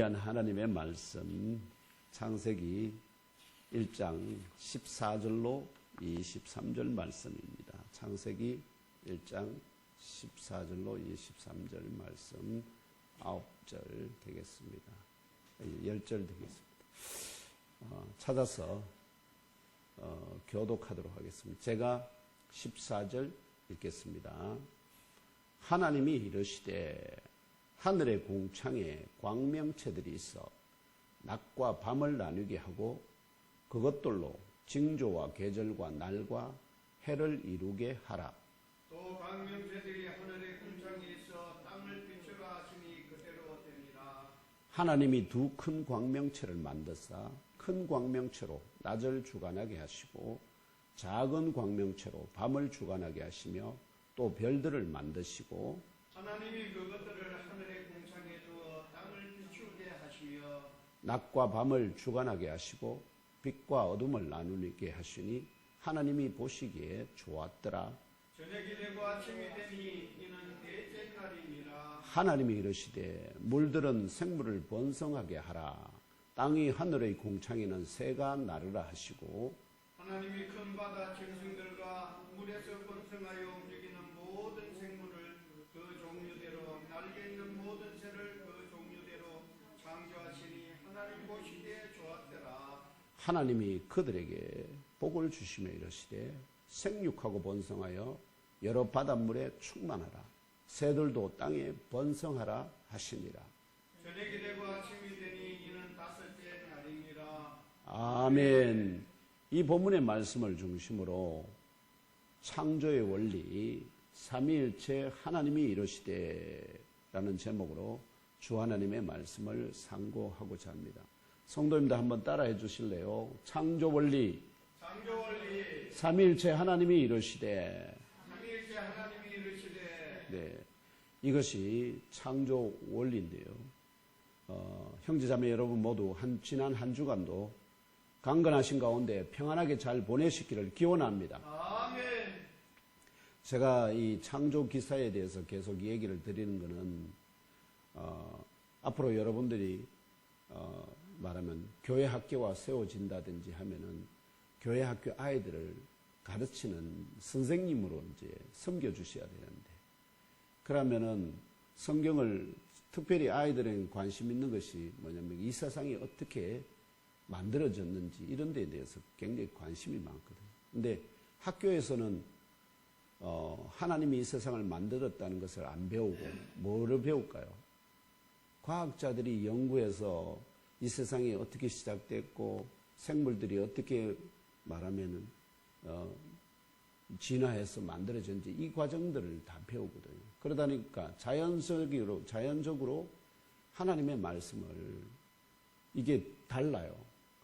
귀한 하나님의 말씀 창세기 1장 14절로 23절 말씀입니다. 창세기 1장 14절로 23절 말씀 9절 되겠습니다. 10절 되겠습니다. 찾아서 교독하도록 하겠습니다. 제가 14절 읽겠습니다. 하나님이 이르시되 하늘의 궁창에 광명체들이 있어 낮과 밤을 나누게 하고 그것들로 징조와 계절과 날과 해를 이루게 하라. 또 광명체들이 하늘의 궁창에 있어 땅을 비추라 하시니 그대로 되니라. 하나님이 두 큰 광명체를 만드사 큰 광명체로 낮을 주관하게 하시고 작은 광명체로 밤을 주관하게 하시며 또 별들을 만드시고 하나님이 그것들을 하늘의 궁창에 두어 땅을 비추게 하시며 낮과 밤을 주관하게 하시고 빛과 어둠을 나누게 하시니 하나님이 보시기에 좋았더라. 저녁이 되고 아침이 되니 이는 넷째 날이니라. 하나님이 이르시되 물들은 생물을 번성하게 하라. 땅이 하늘의 궁창에는 새가 나르라 하시고 하나님이 큰 바다 짐승들과 물에서 번성하여 움직이는 모든 생물을 그 종류대로 날개 있는 모든 새를 그 종류대로 창조하시니 하나님 보시기에 좋았더라. 하나님이 그들에게 복을 주시며 이르시되 생육하고 번성하여 여러 바닷물에 충만하라. 새들도 땅에 번성하라 하시니라. 저녁이 되고 아침이 되니 이는 다섯째 날이니라. 아멘. 이 본문의 말씀을 중심으로 창조의 원리 삼위일체 하나님이 이르시되 라는 제목으로 주 하나님의 말씀을 상고하고자 합니다. 성도님들 한번 따라해 주실래요? 창조 원리 삼위일체 하나님이 이르시되 네, 이것이 창조 원리인데요. 형제자매 여러분 모두 지난 한 주간도 강건하신 가운데 평안하게 잘 보내시기를 기원합니다. 아멘. 제가 이 창조 기사에 대해서 계속 얘기를 드리는 것은 앞으로 여러분들이 말하면 교회 학교가 세워진다든지 하면은 교회 학교 아이들을 가르치는 선생님으로 이제 섬겨주셔야 되는데, 그러면은 성경을 특별히 아이들에게 관심 있는 것이 뭐냐면 이 세상이 어떻게 만들어졌는지 이런 데에 대해서 굉장히 관심이 많거든요. 근데 학교에서는 하나님이 이 세상을 만들었다는 것을 안 배우고 뭐를 배울까요? 과학자들이 연구해서 이 세상이 어떻게 시작됐고 생물들이 어떻게 말하면은 진화해서 만들어졌는지 이 과정들을 다 배우거든요. 그러다 보니까 자연적으로 하나님의 말씀을 이게 달라요.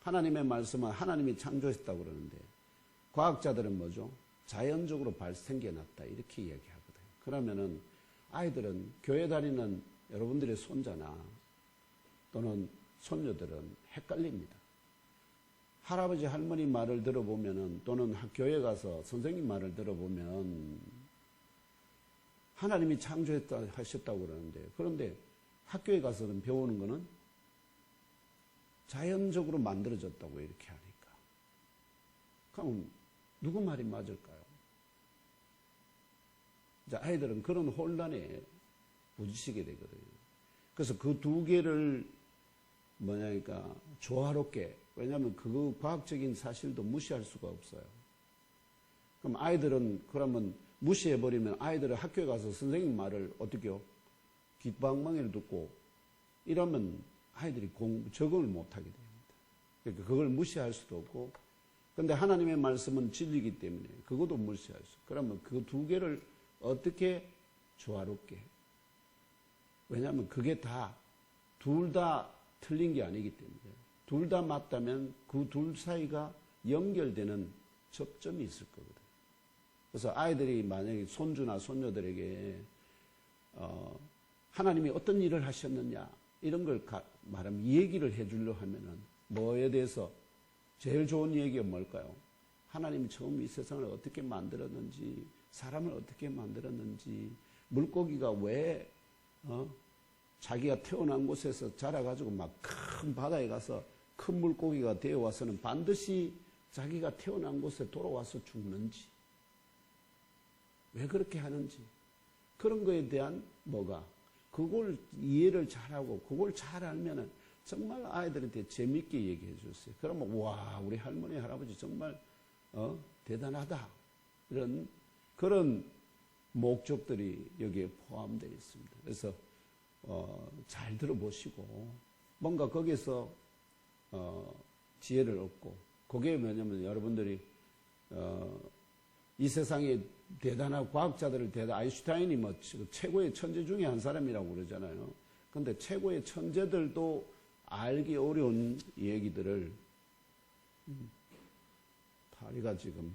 하나님의 말씀은 하나님이 창조했다고 그러는데 과학자들은 뭐죠? 자연적으로 생겨났다 이렇게 이야기하거든요. 그러면은 아이들은 교회 다니는 여러분들의 손자나 또는 손녀들은 헷갈립니다. 할아버지 할머니 말을 들어보면은 또는 교회 가서 선생님 말을 들어보면 하나님이 창조했다 하셨다고 그러는데, 그런데 학교에 가서는 배우는 거는 자연적으로 만들어졌다고 이렇게 하니까 그럼 누구 말이 맞을까요? 이제 아이들은 그런 혼란에 부딪히게 되거든요. 그래서 그 두 개를 뭐냐니까 조화롭게, 왜냐하면 그 과학적인 사실도 무시할 수가 없어요. 그럼 아이들은 그러면 무시해버리면 아이들은 학교에 가서 선생님 말을 어떻게요? 귓방망이를 듣고 이러면 아이들이 적응을 못하게 됩니다. 그러니까 그걸 무시할 수도 없고, 근데 하나님의 말씀은 진리이기 때문에 그것도 무시할 수. 그러면 그 두 개를 어떻게 조화롭게? 왜냐하면 그게 둘 다 틀린 게 아니기 때문에 둘 다 맞다면 그 둘 사이가 연결되는 접점이 있을 거거든요. 그래서 아이들이 만약에 손주나 손녀들에게 하나님이 어떤 일을 하셨느냐 이런 걸 말하면 얘기를 해주려 하면은 뭐에 대해서 제일 좋은 얘기가 뭘까요? 하나님이 처음 이 세상을 어떻게 만들었는지, 사람을 어떻게 만들었는지, 물고기가 왜 자기가 태어난 곳에서 자라가지고 막 큰 바다에 가서 큰 물고기가 되어 와서는 반드시 자기가 태어난 곳에 돌아와서 죽는지, 왜 그렇게 하는지, 그런 거에 대한 그걸 이해를 잘하고 그걸 잘 알면은 정말 아이들한테 재밌게 얘기해 줬어요. 그러면 와, 우리 할머니 할아버지 정말 대단하다, 이런 그런 목적들이 여기에 포함되어 있습니다. 그래서 잘 들어보시고 뭔가 거기서 지혜를 얻고, 그게 뭐냐면 여러분들이 이 세상에 대단한 과학자들을 아인슈타인이 뭐 최고의 천재 중에 한 사람이라고 그러잖아요. 근데 최고의 천재들도 알기 어려운 얘기들을, 다리가 지금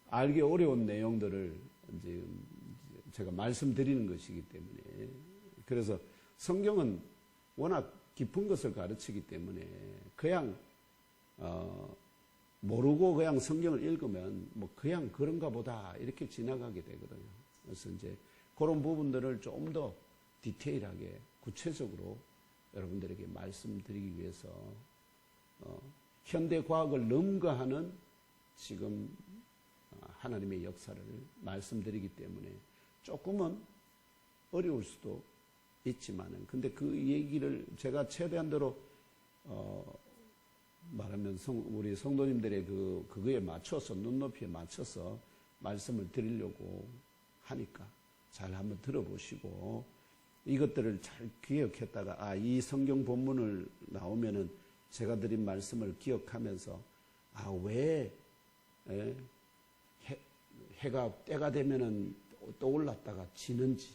알기 어려운 내용들을 이제 제가 말씀드리는 것이기 때문에, 그래서 성경은 워낙 깊은 것을 가르치기 때문에 그냥 모르고 그냥 성경을 읽으면 뭐 그냥 그런가 보다 이렇게 지나가게 되거든요. 그래서 이제 그런 부분들을 좀 더 디테일하게 구체적으로 여러분들에게 말씀드리기 위해서 현대 과학을 능가하는 지금 하나님의 역사를 말씀드리기 때문에 조금은 어려울 수도 있지만은, 근데 그 얘기를 제가 최대한대로 말하면 우리 성도님들의 그거에 맞춰서, 눈높이에 맞춰서 말씀을 드리려고 하니까 잘 한번 들어보시고 이것들을 잘 기억했다가 이 성경 본문을 나오면은 제가 드린 말씀을 기억하면서 왜 해가 때가 되면은 떠올랐다가 지는지,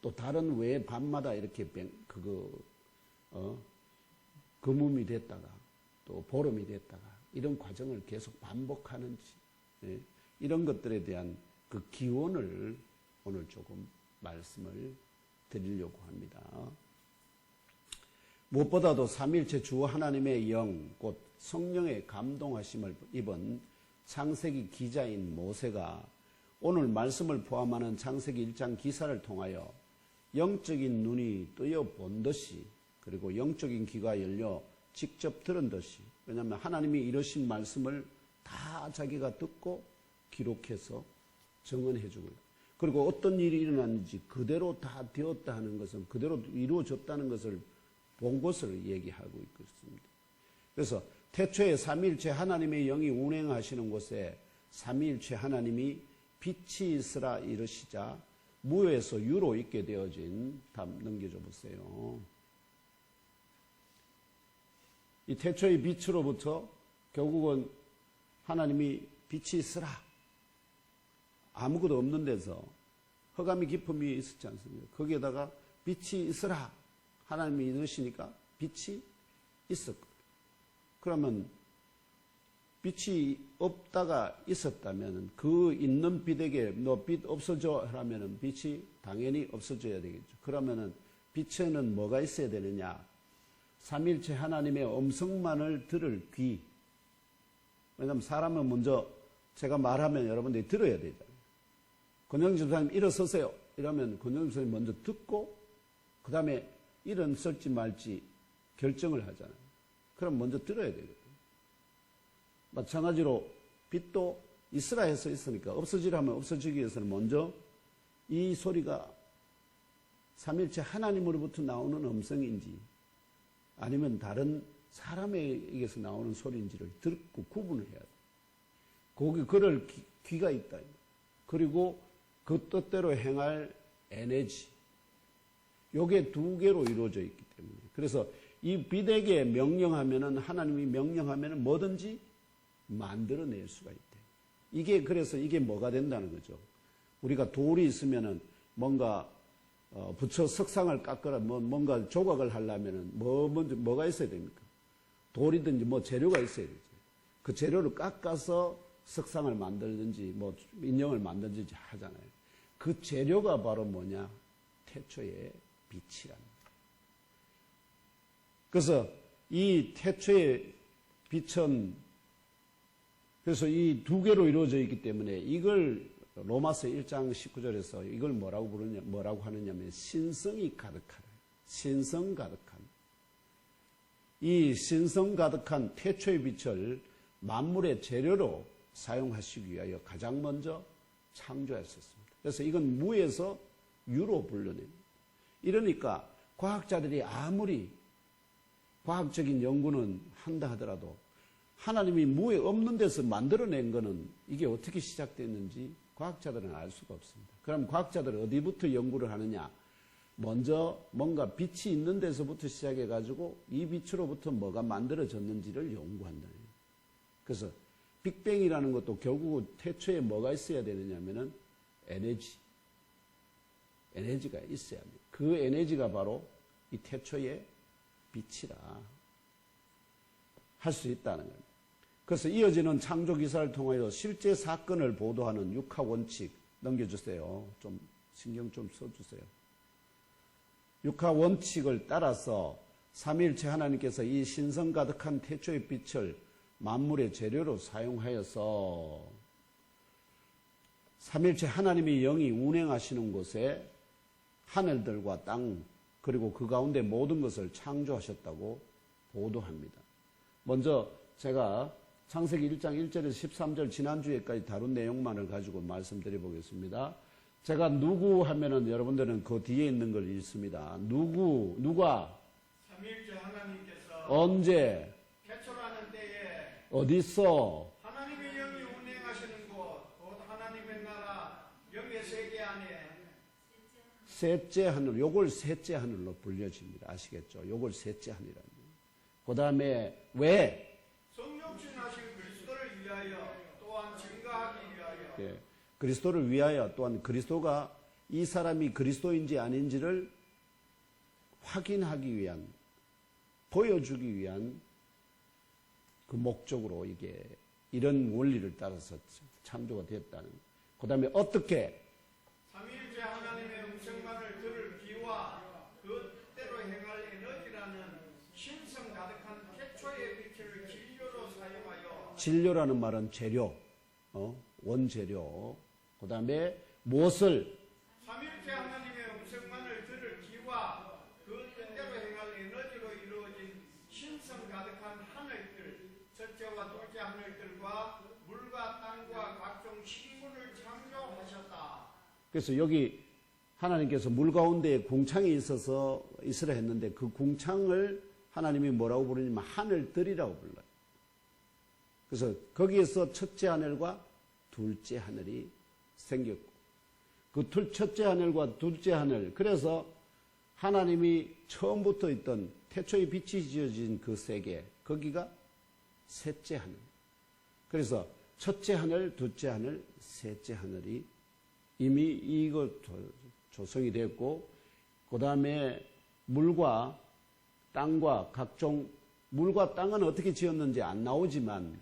또 다른 왜 밤마다 이렇게 금음이 됐다가 또 보름이 됐다가 이런 과정을 계속 반복하는지, 이런 것들에 대한 그 기원을 오늘 조금 말씀을 드리려고 합니다. 무엇보다도 삼위일체 주 하나님의 영, 곧 성령의 감동하심을 입은 창세기 기자인 모세가 오늘 말씀을 포함하는 창세기 1장 기사를 통하여 영적인 눈이 뜨여 본 듯이, 그리고 영적인 귀가 열려 직접 들은 듯이, 왜냐하면 하나님이 이러신 말씀을 다 자기가 듣고 기록해서 증언해 주고요. 그리고 어떤 일이 일어났는지 그대로 다 되었다 하는 것은, 그대로 이루어졌다는 것을 본 것을 얘기하고 있습니다. 그래서 태초에 삼위일체 하나님의 영이 운행하시는 곳에 삼위일체 하나님이 빛이 있으라 이르시자 무에서 유로 있게 되어진, 다음 넘겨줘 보세요. 이 태초의 빛으로부터 결국은 하나님이 빛이 있으라, 아무것도 없는 데서 흑암이 깊음이 있었지 않습니까? 거기에다가 빛이 있으라 하나님이 이르시니까 빛이 있었거든요. 그러면 빛이 없다가 있었다면 그 있는 빛에게 너 빛 없어져 하면은 빛이 당연히 없어져야 되겠죠. 그러면은 빛에는 뭐가 있어야 되느냐? 삼위일체 하나님의 음성만을 들을 귀. 왜냐하면 사람은 먼저 제가 말하면 여러분들이 들어야 되잖아요. 권영진 집사님 일어서세요 이러면 권영진 집사님 먼저 듣고 그 다음에 일어설지 말지 결정을 하잖아요. 그럼 먼저 들어야 되거든요. 마찬가지로 빛도 있으라 해서 있으니까 없어지라면 없어지기 위해서는 먼저 이 소리가 삼위일체 하나님으로부터 나오는 음성인지 아니면 다른 사람에게서 나오는 소리인지를 듣고 구분을 해야 돼요. 거기 그럴 귀가 있다. 그리고 그 뜻대로 행할 에너지. 요게 두 개로 이루어져 있기 때문에. 그래서 이 빛에게 명령하면은, 하나님이 명령하면은 뭐든지 만들어낼 수가 있대. 이게 그래서 이게 뭐가 된다는 거죠. 우리가 돌이 있으면은 뭔가 붙여 석상을 깎거나 뭔가 조각을 하려면은 먼저 뭐가 있어야 됩니까? 돌이든지 뭐 재료가 있어야 되죠. 그 재료를 깎아서 석상을 만들든지 뭐 인형을 만들든지 하잖아요. 그 재료가 바로 뭐냐? 태초의 빛이랍니다. 그래서 이 태초의 빛은 그래서 이 두 개로 이루어져 있기 때문에 이걸 로마서 1장 19절에서 이걸 뭐라고 하느냐면 신성이 가득하다. 신성 가득한. 이 신성 가득한 태초의 빛을 만물의 재료로 사용하시기 위하여 가장 먼저 창조하셨습니다. 그래서 이건 무에서 유로 불려냅니다. 이러니까 과학자들이 아무리 과학적인 연구는 한다 하더라도 하나님이 무에 없는 데서 만들어낸 거는 이게 어떻게 시작됐는지 과학자들은 알 수가 없습니다. 그럼 과학자들은 어디부터 연구를 하느냐? 먼저 뭔가 빛이 있는 데서부터 시작해가지고 이 빛으로부터 뭐가 만들어졌는지를 연구한다. 그래서 빅뱅이라는 것도 결국 태초에 뭐가 있어야 되느냐면은 에너지가 있어야 합니다. 그 에너지가 바로 이 태초의 빛이라 할 수 있다는 겁니다. 그래서 이어지는 창조 기사를 통하여 실제 사건을 보도하는 육하 원칙 넘겨주세요. 좀 신경 좀 써주세요. 육하 원칙을 따라서 삼위일체 하나님께서 이 신성 가득한 태초의 빛을 만물의 재료로 사용하여서 삼위일체 하나님의 영이 운행하시는 곳에 하늘들과 땅 그리고 그 가운데 모든 것을 창조하셨다고 보도합니다. 먼저 제가 창세기 1장 1절에서 13절 지난주에까지 다룬 내용만을 가지고 말씀드려 보겠습니다. 제가 누구 하면은 여러분들은 그 뒤에 있는 걸 읽습니다. 누가 삼위일체 하나님께서 언제 태초라는 때에 어디서 하나님의 영이 운행하시는 곳 곧 하나님의 나라 영의 세계 안에 셋째 하늘, 요걸 셋째 하늘로 불려집니다. 아시겠죠? 요걸 셋째 하늘이랍니다. 그 다음에 왜? 성육신하신 그리스도를 위하여 또한 증거하기 위하여 예, 그리스도를 위하여 또한 그리스도가 이 사람이 그리스도인지 아닌지를 확인하기 위한, 보여주기 위한 그 목적으로 이게 이런 원리를 따라서 창조가 됐다는. 그 다음에 어떻게? 삼위일체 하나님의 음성만을 들을 귀와 그 뜻대로 행할 에너지라는 신성 가득한 태초의 빛을 진료로 사용하여 진료라는 말은 재료, 원재료. 그 다음에 무엇을? 삼위일체 하나님의 음성만을 들을 귀와 그 뜻대로 행할 에너지로 이루어진 신성 가득한 하늘들, 첫째와 둘째 하늘들과 물과 땅과 각종 식물을 창조하셨다. 그래서 여기 하나님께서 물 가운데 궁창이 있어서 있으라 했는데 그 궁창을 하나님이 뭐라고 부르냐면 하늘들이라고 불러요. 그래서 거기에서 첫째 하늘과 둘째 하늘이 생겼고 그 첫째 하늘과 둘째 하늘, 그래서 하나님이 처음부터 있던 태초의 빛이 지어진 그 세계, 거기가 셋째 하늘. 그래서 첫째 하늘, 둘째 하늘, 셋째 하늘이 이미 이거 조성이 됐고, 그 다음에 물과 땅과 각종, 물과 땅은 어떻게 지었는지 안 나오지만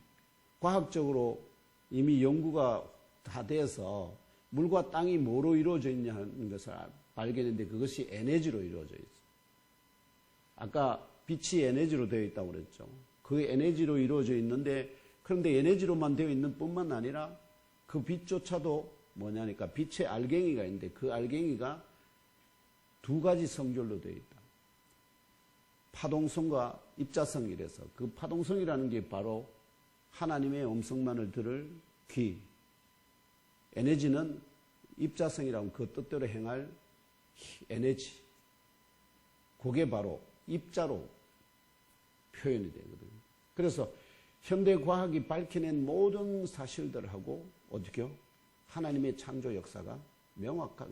과학적으로 이미 연구가 다 돼서 물과 땅이 뭐로 이루어져 있냐는 것을 발견했는데 그것이 에너지로 이루어져 있어요. 아까 빛이 에너지로 되어 있다고 그랬죠. 그 에너지로 이루어져 있는데, 그런데 에너지로만 되어 있는 뿐만 아니라 그 빛조차도 뭐냐니까 빛의 알갱이가 있는데 그 알갱이가 두 가지 성질로 되어 있다. 파동성과 입자성이라서 그 파동성이라는 게 바로 하나님의 음성만을 들을 귀. 에너지는 입자성이라면 그 뜻대로 행할 에너지. 그게 바로 입자로 표현이 되거든요. 그래서 현대 과학이 밝혀낸 모든 사실들하고 어떻게요? 하나님의 창조 역사가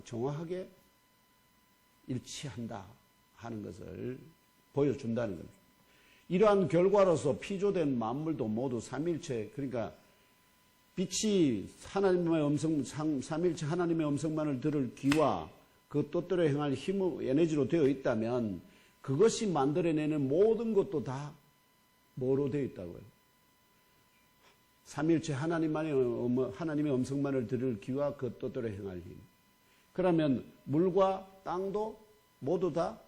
정확하게 일치한다 하는 것을 보여준다는 겁니다. 이러한 결과로서 피조된 만물도 모두 삼일체, 그러니까 빛이 하나님의 삼일체 하나님의 음성만을 들을 귀와 그 뜻대로 행할 힘, 에너지로 되어 있다면 그것이 만들어내는 모든 것도 다 뭐로 되어 있다고요? 삼일체 하나님의 음성만을 들을 귀와 그 뜻대로 행할 힘. 그러면 물과 땅도 모두 다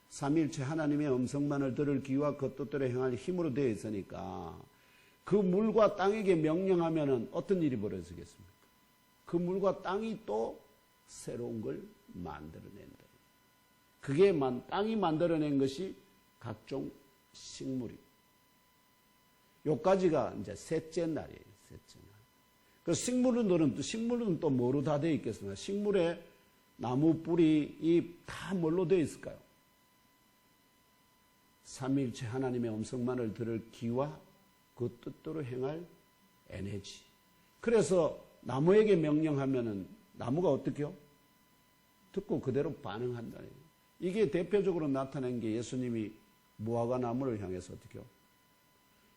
삼일체 하나님의 음성만을 들을 귀와 그 뜻대로 행할 힘으로 되어 있으니까 그 물과 땅에게 명령하면은 어떤 일이 벌어지겠습니까? 그 물과 땅이 또 새로운 걸 만들어낸다. 그게 땅이 만들어낸 것이 각종 식물이. 요까지가 이제 셋째 날이에요. 셋째 날. 그 식물은 또 뭐로 다 되어 있겠습니까? 식물의 나무, 뿌리, 잎 다 뭘로 되어 있을까요? 삼위일체 하나님의 음성만을 들을 귀와 그 뜻대로 행할 에너지. 그래서 나무에게 명령하면은 나무가 어떻게요? 듣고 그대로 반응한다. 이게 대표적으로 나타낸 게 예수님이 무화과 나무를 향해서 어떻게요?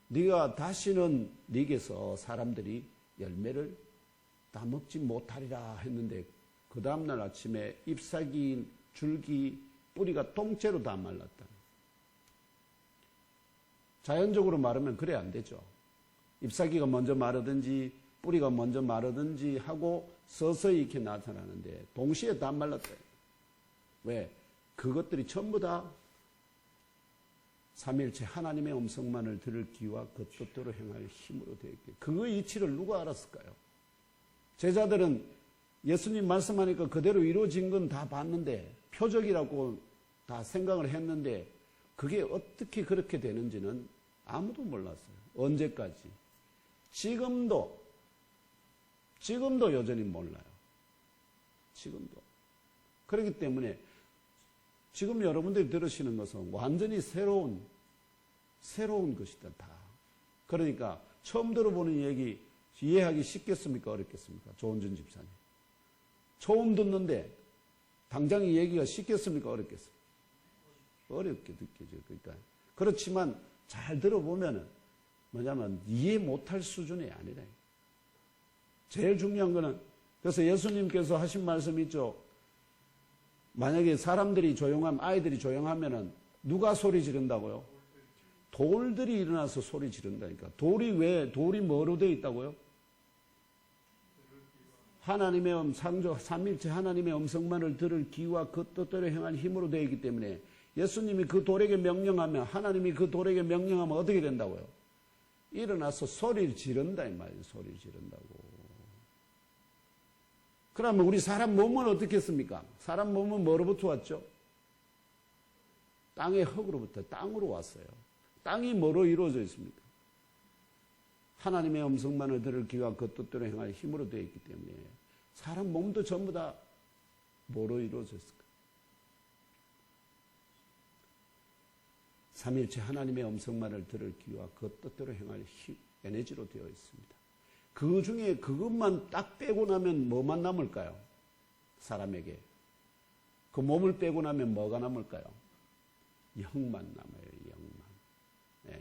네가 다시는 네게서 사람들이 열매를 다 먹지 못하리라 했는데 그 다음날 아침에 잎사귀, 줄기, 뿌리가 통째로 다 말랐다. 자연적으로 마르면 그래 안 되죠. 잎사귀가 먼저 마르든지 뿌리가 먼저 마르든지 하고 서서히 이렇게 나타나는데 동시에 다 말랐다. 왜? 그것들이 전부 다 삼위일체 하나님의 음성만을 들을 귀와 그 뜻대로 행할 힘으로 되어 있게. 그 이치를 누가 알았을까요? 제자들은 예수님 말씀하니까 그대로 이루어진 건 다 봤는데 표적이라고 다 생각을 했는데 그게 어떻게 그렇게 되는지는 아무도 몰랐어요. 언제까지? 지금도 여전히 몰라요. 지금도. 그렇기 때문에 지금 여러분들이 들으시는 것은 완전히 새로운 것이다, 다. 그러니까 처음 들어보는 얘기 이해하기 쉽겠습니까? 어렵겠습니까? 조은준 집사님. 처음 듣는데 당장 이 얘기가 쉽겠습니까? 어렵겠습니까? 어렵게 느껴져요. 그러니까. 그렇지만 잘 들어보면은 뭐냐면 이해 못할 수준이 아니라. 제일 중요한 거는 그래서 예수님께서 하신 말씀 있죠. 만약에 사람들이 아이들이 조용하면은 누가 소리 지른다고요? 돌들이 일어나서 소리 지른다니까. 돌이 뭐로 되어 있다고요? 하나님의 삼위일체 하나님의 음성만을 들을 귀와 그 뜻대로 행한 힘으로 되어 있기 때문에 예수님이 그 돌에게 명령하면 하나님이 그 돌에게 명령하면 어떻게 된다고요? 일어나서 소리를 지른다 이 말이에요. 소리를 지른다고. 그러면 우리 사람 몸은 어떻게 했습니까? 사람 몸은 뭐로부터 왔죠? 땅의 흙으로부터 땅으로 왔어요. 땅이 뭐로 이루어져 있습니까? 하나님의 음성만을 들을 귀와 그 뜻대로 행할 힘으로 되어 있기 때문에 사람 몸도 전부 다 뭐로 이루어졌을까? 삼위일체 하나님의 음성만을 들을 귀와 그 뜻대로 행할 힘, 에너지로 되어 있습니다. 그 중에 그것만 딱 빼고 나면 뭐만 남을까요? 사람에게. 그 몸을 빼고 나면 뭐가 남을까요? 영만 남아요. 영만. 네.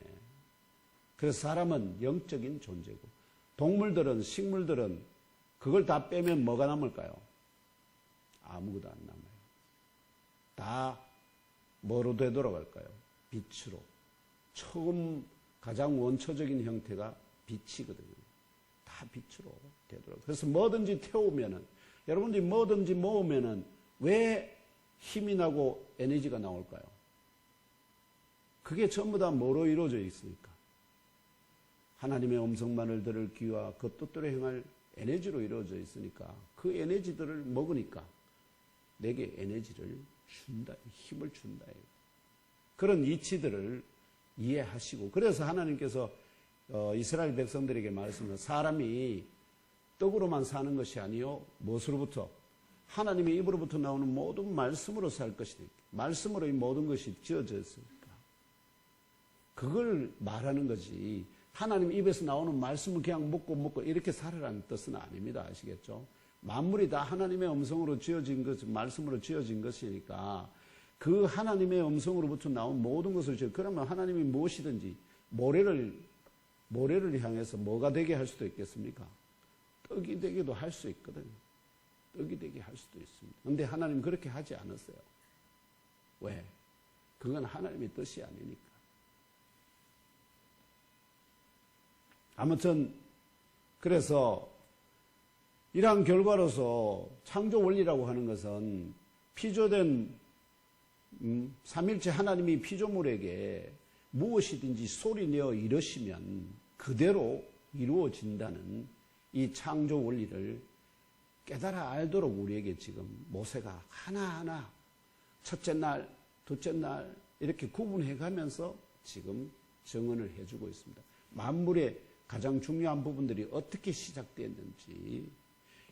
그래서 사람은 영적인 존재고 동물들은 식물들은 그걸 다 빼면 뭐가 남을까요? 아무것도 안 남아요. 다 뭐로 되돌아갈까요? 빛으로. 처음 가장 원초적인 형태가 빛이거든요. 다 빛으로 되돌아가요. 그래서 뭐든지 태우면은 여러분들이 뭐든지 모으면은 왜 힘이 나고 에너지가 나올까요? 그게 전부 다 뭐로 이루어져 있으니까? 하나님의 음성만을 들을 귀와 그 뜻대로 행할 에너지로 이루어져 있으니까 그 에너지들을 먹으니까 내게 에너지를 준다, 힘을 준다. 그런 이치들을 이해하시고 그래서 하나님께서 이스라엘 백성들에게 말씀을 사람이 떡으로만 사는 것이 아니요 무엇으로부터? 하나님의 입으로부터 나오는 모든 말씀으로 살 것이다. 말씀으로 이 모든 것이 지어져 있으니까. 그걸 말하는 거지. 하나님 입에서 나오는 말씀을 그냥 먹고 이렇게 살으라는 뜻은 아닙니다. 아시겠죠? 만물이 다 하나님의 음성으로 지어진 것, 말씀으로 지어진 것이니까 그 하나님의 음성으로부터 나온 모든 것을 그러면 하나님이 무엇이든지 모래를 향해서 뭐가 되게 할 수도 있겠습니까? 떡이 되게도 할 수 있거든요. 떡이 되게 할 수도 있습니다. 그런데 하나님 그렇게 하지 않았어요. 왜? 그건 하나님의 뜻이 아니니까. 아무튼 그래서 이러한 결과로서 창조 원리라고 하는 것은 피조된 삼일체 하나님이 피조물에게 무엇이든지 소리내어 이루시면 그대로 이루어진다는 이 창조 원리를 깨달아 알도록 우리에게 지금 모세가 하나하나 첫째 날, 둘째 날 이렇게 구분해 가면서 지금 증언을 해주고 있습니다. 만물의 가장 중요한 부분들이 어떻게 시작되었는지,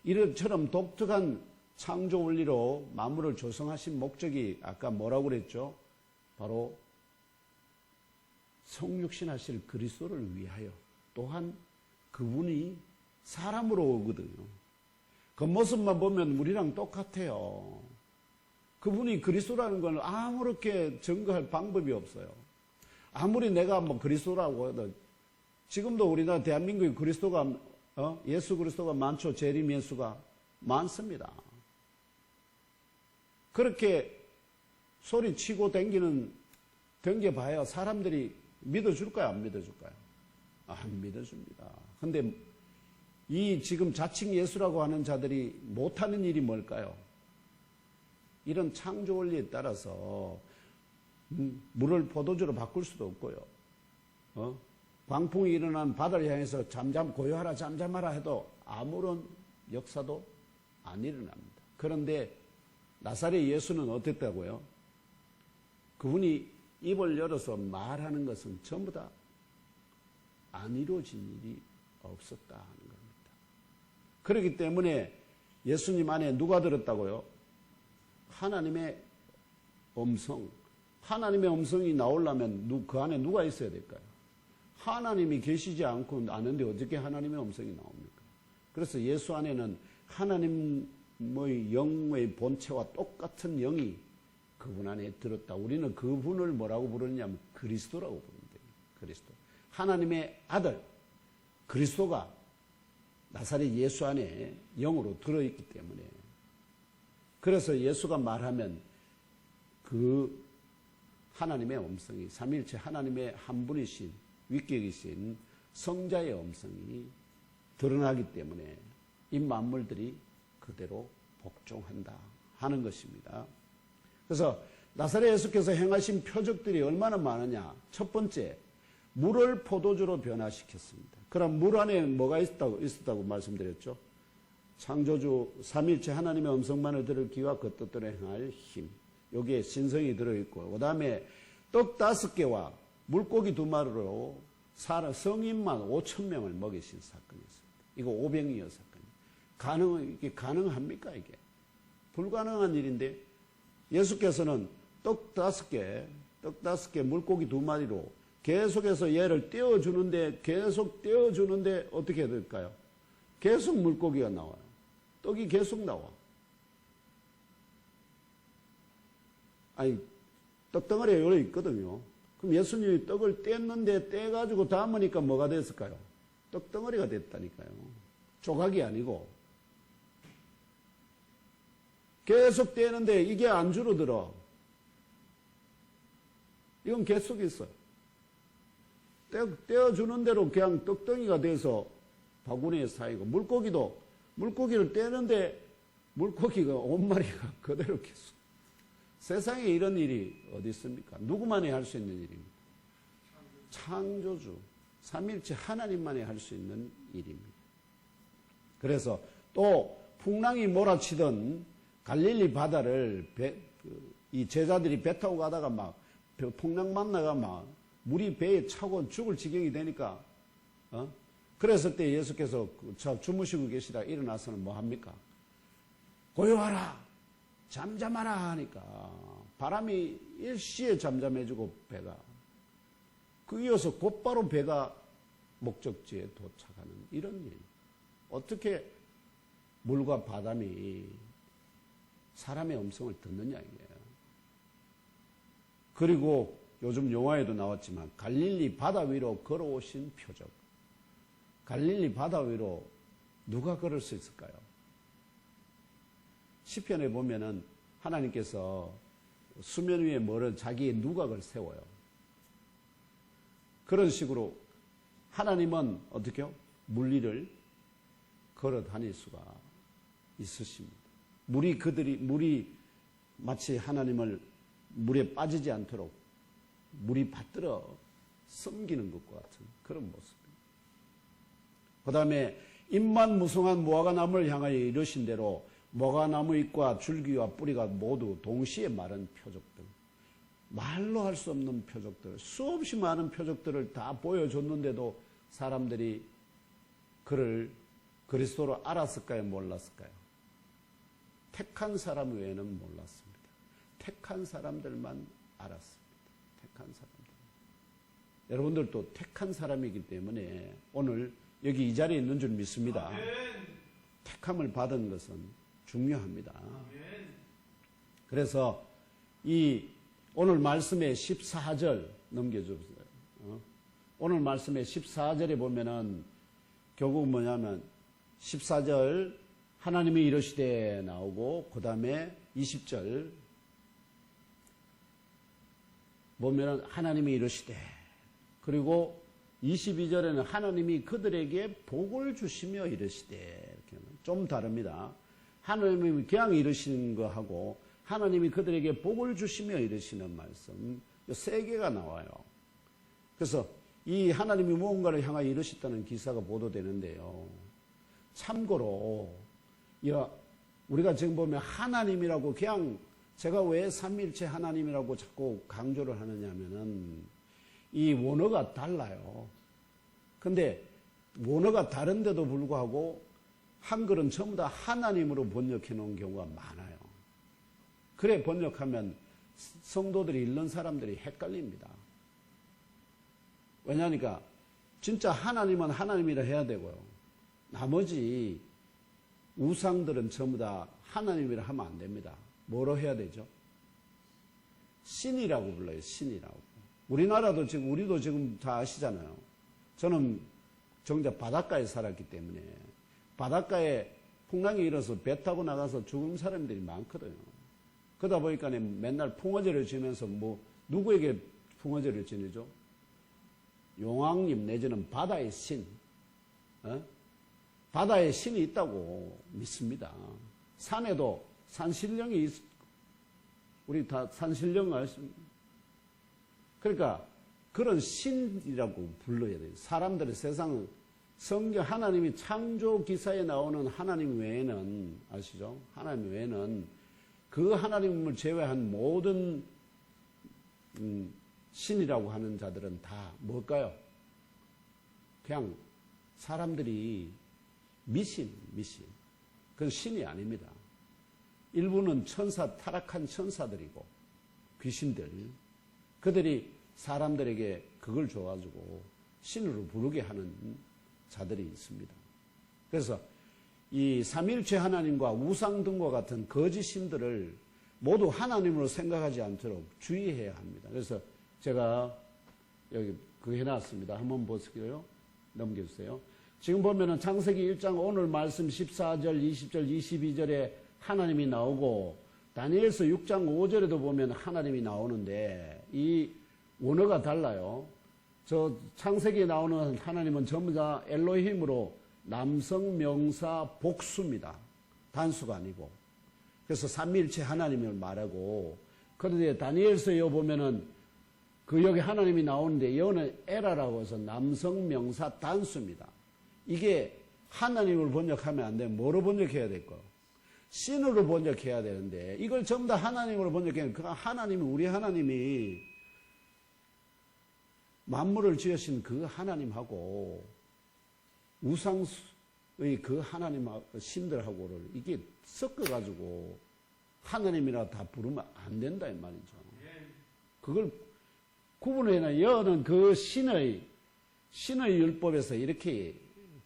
이처럼 독특한 창조 원리로 만물을 조성하신 목적이 아까 뭐라고 그랬죠? 바로 성육신하실 그리스도를 위하여, 또한 그분이 사람으로 오거든요. 겉모습만 보면 우리랑 똑같아요. 그분이 그리스도라는 건 아무렇게 증거할 방법이 없어요. 아무리 내가 뭐 그리스도라고 해도 지금도 우리나라 대한민국의 그리스도가 예수 그리스도가 많죠. 재림 예수가 많습니다. 그렇게 소리치고 댕겨봐야 사람들이 믿어줄까요? 안 믿어줄까요? 안 믿어줍니다. 근데 이 지금 자칭 예수라고 하는 자들이 못하는 일이 뭘까요? 이런 창조 원리에 따라서 물을 포도주로 바꿀 수도 없고요. 광풍이 일어난 바다를 향해서 고요하라 잠잠하라 해도 아무런 역사도 안 일어납니다. 그런데 나사렛 예수는 어땠다고요? 그분이 입을 열어서 말하는 것은 전부 다 안 이루어진 일이 없었다 하는 겁니다. 그렇기 때문에 예수님 안에 누가 들었다고요? 하나님의 음성. 하나님의 음성이 나오려면 그 안에 누가 있어야 될까요? 하나님이 계시지 않은데 어떻게 하나님의 음성이 나옵니까? 그래서 예수 안에는 하나님의 영의 본체와 똑같은 영이 그분 안에 들었다. 우리는 그분을 뭐라고 부르냐면 그리스도라고 부릅니다. 그리스도. 하나님의 아들 그리스도가 나사렛 예수 안에 영으로 들어있기 때문에, 그래서 예수가 말하면 그 하나님의 음성이, 삼위일체 하나님의 한 분이신 위격이신 성자의 음성이 드러나기 때문에 이 만물들이 그대로 복종한다 하는 것입니다. 그래서 나사렛 예수께서 행하신 표적들이 얼마나 많으냐. 첫 번째, 물을 포도주로 변화시켰습니다. 그럼 물 안에 뭐가 있었다고 말씀드렸죠? 창조주 삼위일체 하나님의 음성만을 들을 귀와 그 뜻대로 행할 힘. 여기에 신성이 들어있고, 그 다음에 떡 5개와 물고기 2마리로 성인만 5,000명을 먹이신 사건이었습니다. 이거 오병이어 사건이에요. 이게 가능합니까, 이게? 불가능한 일인데, 예수께서는 떡 5개, 물고기 2마리로 계속해서 얘를 계속 떼어주는데 어떻게 될까요? 계속 물고기가 나와요. 떡이 계속 나와. 아니, 떡덩어리가 여러 있거든요. 그럼 예수님이 떡을 뗐는데 떼가지고 담으니까 뭐가 됐을까요? 떡덩어리가 됐다니까요. 조각이 아니고. 계속 떼는데 이게 안 줄어들어. 이건 계속 있어요. 떼어주는 대로 그냥 떡덩이가 돼서 바구니에 쌓이고, 물고기를 떼는데 물고기가 5마리가 그대로 계속. 세상에 이런 일이 어디 있습니까? 누구만이 할 수 있는 일입니다. 창조주, 삼위일체 하나님만이 할 수 있는 일입니다. 그래서 또 풍랑이 몰아치던 갈릴리 바다를 이 제자들이 배 타고 가다가 막 풍랑 만나가 막 물이 배에 차고 죽을 지경이 되니까, 그랬을 때 예수께서 주무시고 계시다 일어나서는 뭐 합니까? 고요하라, 잠잠하라 하니까 바람이 일시에 잠잠해지고 배가, 그 이어서 곧바로 배가 목적지에 도착하는 이런 일. 어떻게 물과 바람이 사람의 음성을 듣느냐 이게요. 그리고 요즘 영화에도 나왔지만 갈릴리 바다 위로 걸어오신 표적. 갈릴리 바다 위로 누가 걸을 수 있을까요? 시편에 보면은 하나님께서 수면 위에 뭐를 자기의 누각을 세워요. 그런 식으로 하나님은 어떻게 해요? 물리를 걸어 다닐 수가 있으십니다. 물이 마치 하나님을 물에 빠지지 않도록 물이 받들어 섬기는 것과 같은 그런 모습입니다. 그 다음에 잎만 무성한 무화과나무를 향하여 이르신 대로 무화과나무 잎과 줄기와 뿌리가 모두 동시에 마른 표적들, 말로 할 수 없는 표적들, 수없이 많은 표적들을 다 보여줬는데도 사람들이 그를 그리스도로 알았을까요? 몰랐을까요? 택한 사람 외에는 몰랐습니다. 택한 사람들만 알았습니다. 택한 사람들. 여러분들도 택한 사람이기 때문에 오늘 여기 이 자리에 있는 줄 믿습니다. 아멘. 택함을 받은 것은 중요합니다. 아멘. 그래서 이 오늘 말씀의 14절 넘겨주세요. 오늘 말씀의 14절에 보면은 결국 뭐냐면 14절 하나님이 이르시되 나오고 그 다음에 20절 보면은 하나님이 이르시되 그리고 22절에는 하나님이 그들에게 복을 주시며 이르시되 이렇게 좀 다릅니다. 하나님이 그냥 이르시는 거하고 하나님이 그들에게 복을 주시며 이르시는 말씀 세 개가 나와요. 그래서 이 하나님이 무언가를 향하여 이르셨다는 기사가 보도되는데요. 참고로 우리가 지금 보면 하나님이라고 그냥 제가 왜 삼위일체 하나님이라고 자꾸 강조를 하느냐면은 이 원어가 달라요. 근데 원어가 다른데도 불구하고 한글은 전부 다 하나님으로 번역해 놓은 경우가 많아요. 그래 번역하면 성도들이 읽는 사람들이 헷갈립니다. 왜냐하니까 진짜 하나님은 하나님이라 해야 되고요. 나머지 우상들은 전부 다 하나님이라 하면 안 됩니다. 뭐로 해야 되죠? 신이라고 불러요. 신이라고. 우리나라도 지금 우리도 지금 다 아시잖아요. 저는 정작 바닷가에 살았기 때문에 바닷가에 풍랑이 일어서 배 타고 나가서 죽은 사람들이 많거든요. 그러다 보니까 맨날 풍어제를 지면서 누구에게 풍어제를 지내죠? 용왕님 내지는 바다의 신, 바다의 신이 있다고 믿습니다. 산에도 산신령이 우리 다 산신령 아십니까? 그러니까 그런 신이라고 불러야 돼요. 사람들의 세상은 성경 하나님이 창조 기사에 나오는 하나님 외에는 아시죠? 하나님 외에는 그 하나님을 제외한 모든 신이라고 하는 자들은 다 뭘까요? 그냥 사람들이 미신. 그건 신이 아닙니다. 일부는 타락한 천사들이고 귀신들. 그들이 사람들에게 그걸 줘가지고 신으로 부르게 하는 자들이 있습니다. 그래서 이 삼위일체 하나님과 우상 등과 같은 거짓 신들을 모두 하나님으로 생각하지 않도록 주의해야 합니다. 그래서 제가 여기 그거 해놨습니다. 한번 보세요. 넘겨주세요. 지금 보면은 창세기 1장 오늘 말씀 14절, 20절, 22절에 하나님이 나오고 다니엘서 6장 5절에도 보면 하나님이 나오는데 이 원어가 달라요. 저 창세기에 나오는 하나님은 전부 다 엘로힘으로 남성 명사 복수입니다. 단수가 아니고. 그래서 삼위일체 하나님을 말하고 그런데 다니엘서에 보면은 그 여기 하나님이 나오는데 여는 에라라고 해서 남성 명사 단수입니다. 이게 하나님을 번역하면 안 되면 뭐로 번역해야 될까요? 신으로 번역해야 되는데 이걸 전부 다 하나님으로 번역해야 그 하나님이 우리 하나님이 만물을 지으신 그 하나님하고 우상의 그 하나님하고 신들하고를 이게 섞어가지고 하나님이라 다 부르면 안 된다 이 말이죠. 그걸 구분해나 여는 그 신의 율법에서 이렇게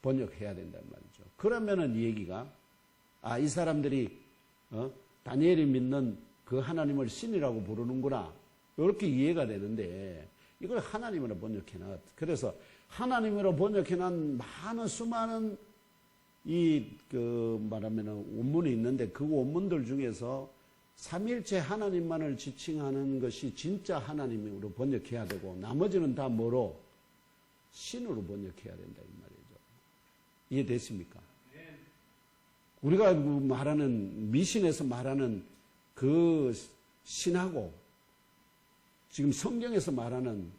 번역해야 된단 말이죠. 그러면은 이 얘기가 이 사람들이 다니엘이 믿는 그 하나님을 신이라고 부르는구나 이렇게 이해가 되는데 이걸 하나님으로 번역해놨. 그래서 하나님으로 번역해놓은 많은 수많은 말하면은 원문이 있는데 그 원문들 중에서 삼일체 하나님만을 지칭하는 것이 진짜 하나님으로 번역해야 되고 나머지는 다 뭐로? 신으로 번역해야 된다 이 말이죠. 이해됐습니까? 네. 우리가 말하는 미신에서 말하는 그 신하고 지금 성경에서 말하는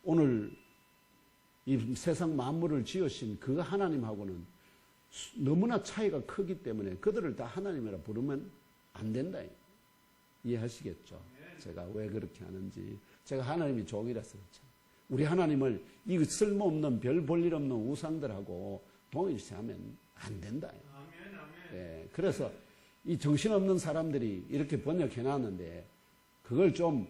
오늘 이 세상 만물을 지으신 그 하나님하고는 너무나 차이가 크기 때문에 그들을 다 하나님이라 부르면 안 된다. 이해하시겠죠? 제가 왜 그렇게 하는지. 제가 하나님이 종이라서 그렇죠. 우리 하나님을 이 쓸모없는 별 볼 일 없는 우상들하고 동일시하면 안 된다. 예, 그래서 이 정신없는 사람들이 이렇게 번역해 놨는데 그걸 좀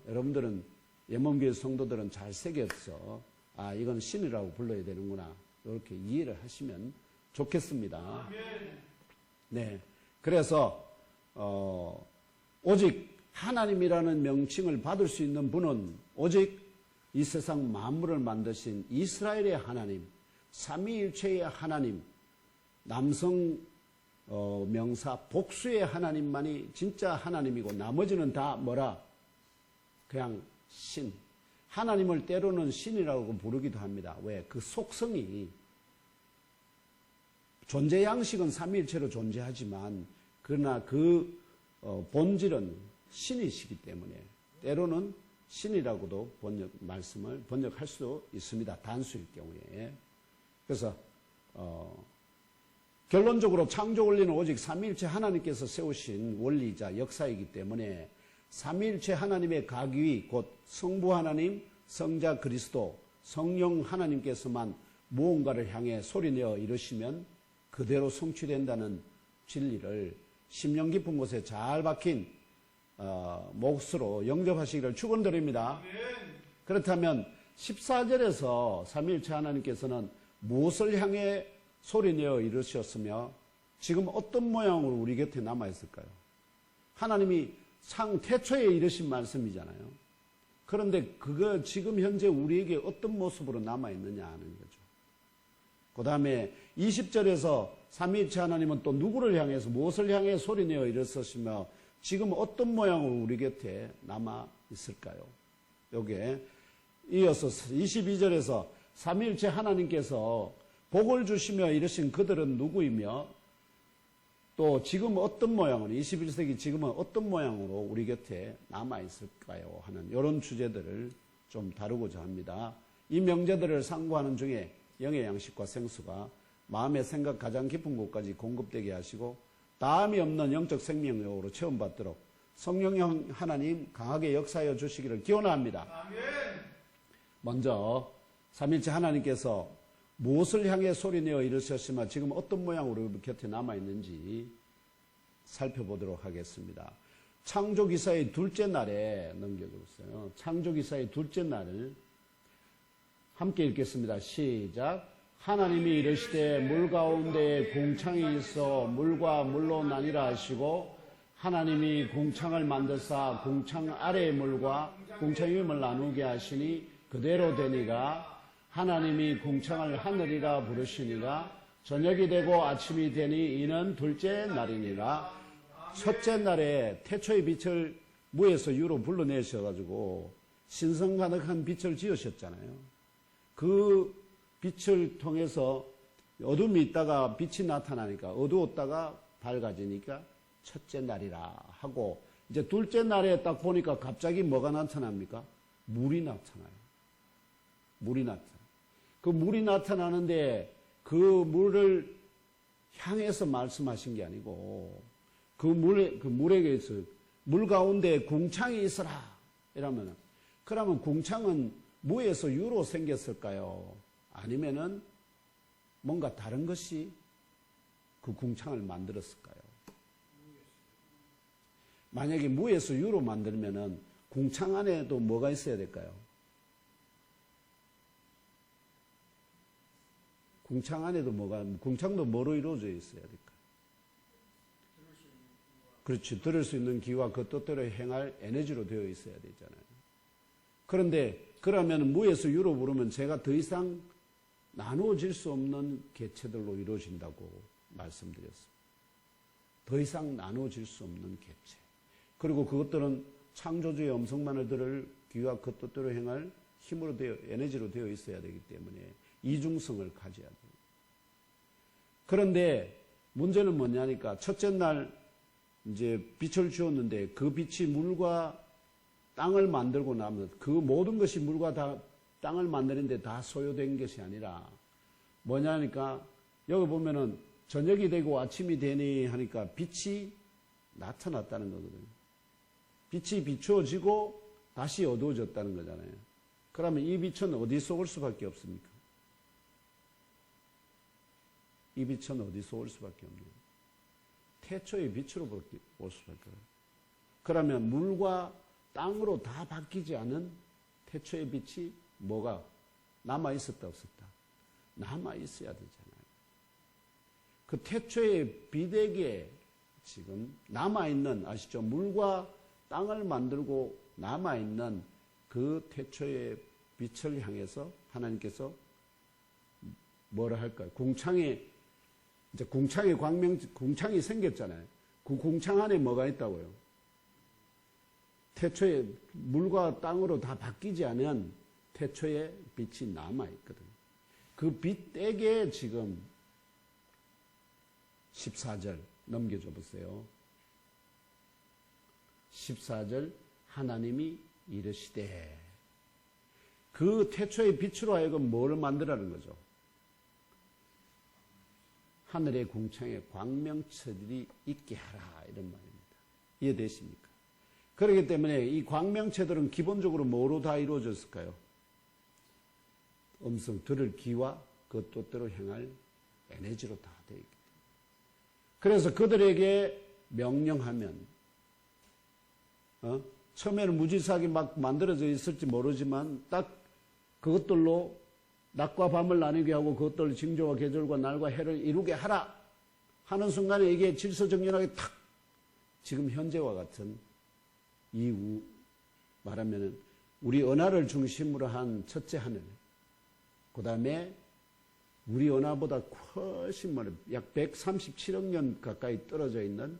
여러분들은 예먼교회 성도들은 잘 새겨서 이건 신이라고 불러야 되는구나 이렇게 이해를 하시면 좋겠습니다. 네, 그래서 오직 하나님이라는 명칭을 받을 수 있는 분은 오직 이 세상 만물을 만드신 이스라엘의 하나님, 삼위일체의 하나님, 남성 명사 복수의 하나님만이 진짜 하나님이고 나머지는 다 뭐라? 그냥 신. 하나님을 때로는 신이라고 부르기도 합니다. 왜? 그 속성이 존재 양식은 삼위일체로 존재하지만 그러나 그 본질은 신이시기 때문에 때로는 신이라고도 말씀을 번역할 수 있습니다. 단수일 경우에. 그래서 결론적으로 창조 원리는 오직 삼위일체 하나님께서 세우신 원리이자 역사이기 때문에 삼위일체 하나님의 가귀 곧 성부 하나님, 성자 그리스도, 성령 하나님께서만 무언가를 향해 소리내어 이르시면 그대로 성취된다는 진리를 심령 깊은 곳에 잘 박힌 몫으로 영접하시기를 축원드립니다. 그렇다면 14절에서 삼위일체 하나님께서는 무엇을 향해 소리내어 이르셨으며 지금 어떤 모양으로 우리 곁에 남아있을까요? 하나님이 태초에 이르신 말씀이잖아요. 그런데 그거 지금 현재 우리에게 어떤 모습으로 남아있느냐 하는 거죠. 그 다음에 20절에서 삼위일체 하나님은 또 누구를 향해서 무엇을 향해 소리내어 이르셨으며 지금 어떤 모양으로 우리 곁에 남아있을까요? 여기에 이어서 22절에서 삼위일체 하나님께서 복을 주시며 이르신 그들은 누구이며 또 지금 어떤 모양으로 21세기 지금은 어떤 모양으로 우리 곁에 남아있을까요? 하는 이런 주제들을 좀 다루고자 합니다. 이 명제들을 상고하는 중에 영의 양식과 생수가 마음의 생각 가장 깊은 곳까지 공급되게 하시고 다함이 없는 영적 생명력으로 체험받도록 성령 하나님 강하게 역사하여 주시기를 기원합니다. 먼저 삼위일체 하나님께서 무엇을 향해 소리내어 이르셨으며 지금 어떤 모양으로 우리 곁에 남아있는지 살펴보도록 하겠습니다. 창조기사의 둘째 날에 넘겨주세요. 창조기사의 둘째 날을 함께 읽겠습니다. 시작. 하나님이 이르시되 물 가운데에 궁창이 있어 물과 물로 나뉘라 하시고 하나님이 궁창을 만드사 궁창 아래의 물과 궁창 위의 물을 나누게 하시니 그대로 되니가 하나님이 궁창을 하늘이라 부르시니가 저녁이 되고 아침이 되니 이는 둘째 날이니라. 첫째 날에 태초의 빛을 무에서 유로 불러내셔가지고 신성가득한 빛을 지으셨잖아요. 그 빛을 통해서 어둠이 있다가 빛이 나타나니까 어두웠다가 밝아지니까 첫째 날이라 하고 이제 둘째 날에 딱 보니까 갑자기 뭐가 나타납니까? 물이 나타나요. 물이 나타나요. 그 물이 나타나는데 그 물을 향해서 말씀하신 게 아니고 그 물에게서 물 가운데 궁창이 있어라 이러면 그러면 궁창은 무에서 유로 생겼을까요? 아니면은 뭔가 다른 것이 그 궁창을 만들었을까요? 만약에 무에서 유로 만들면은 궁창 안에도 뭐가 있어야 될까요? 궁창 안에도 궁창도 뭐로 이루어져 있어야 될까요? 그렇지. 들을 수 있는 기와 그 뜻대로 행할 에너지로 되어 있어야 되잖아요. 그런데 그러면 무에서 유로 부르면 제가 더 이상 나누어질 수 없는 개체들로 이루어진다고 말씀드렸습니다. 더 이상 나누어질 수 없는 개체. 그리고 그것들은 창조주의 음성만을 들을 귀와 그 뜻대로 행할 힘으로 에너지로 되어 있어야 되기 때문에 이중성을 가져야 돼요. 그런데 문제는 뭐냐니까 첫째 날 이제 빛을 주었는데 그 빛이 물과 땅을 만들고 나면 그 모든 것이 물과 땅을 만드는데 다 소요된 것이 아니라 뭐냐니까 여기 보면은 저녁이 되고 아침이 되니 하니까 빛이 나타났다는 거거든요. 빛이 비추어지고 다시 어두워졌다는 거잖아요. 그러면 이 빛은 어디서 올 수밖에 없습니까? 이 빛은 어디서 올 수밖에 없네요. 태초의 빛으로 올 수밖에 없어요. 그러면 물과 땅으로 다 바뀌지 않은 태초의 빛이 뭐가 남아있었다 없었다? 남아있어야 되잖아요. 그 태초의 빛에게 지금 남아있는, 아시죠? 물과 땅을 만들고 남아있는 그 태초의 빛을 향해서 하나님께서 뭐라 할까요? 이제 궁창이 생겼잖아요. 그 궁창 안에 뭐가 있다고요? 태초에 물과 땅으로 다 바뀌지 않은 태초의 빛이 남아있거든요. 그 빛에게 지금 14절 넘겨줘 보세요. 14절 하나님이 이르시되 그 태초의 빛으로 하여금 뭘 만들라는 거죠? 하늘의 궁창에 광명체들이 있게 하라 이런 말입니다. 이해되십니까? 그렇기 때문에 이 광명체들은 기본적으로 뭐로 다 이루어졌을까요? 음성 들을 귀와 그 뜻대로 행할 에너지로 다 되어 있기 때문에. 그래서 그들에게 명령하면 처음에는 무지사하게 막 만들어져 있을지 모르지만 딱 그것들로 낮과 밤을 나누게 하고 그것들 징조와 계절과 날과 해를 이루게 하라 하는 순간에 이게 질서정연하게 탁 지금 현재와 같은 이 말하면은 우리 은하를 중심으로 한 첫째 하늘, 그 다음에 우리 은하보다 훨씬 멀은 약 137억 년 가까이 떨어져 있는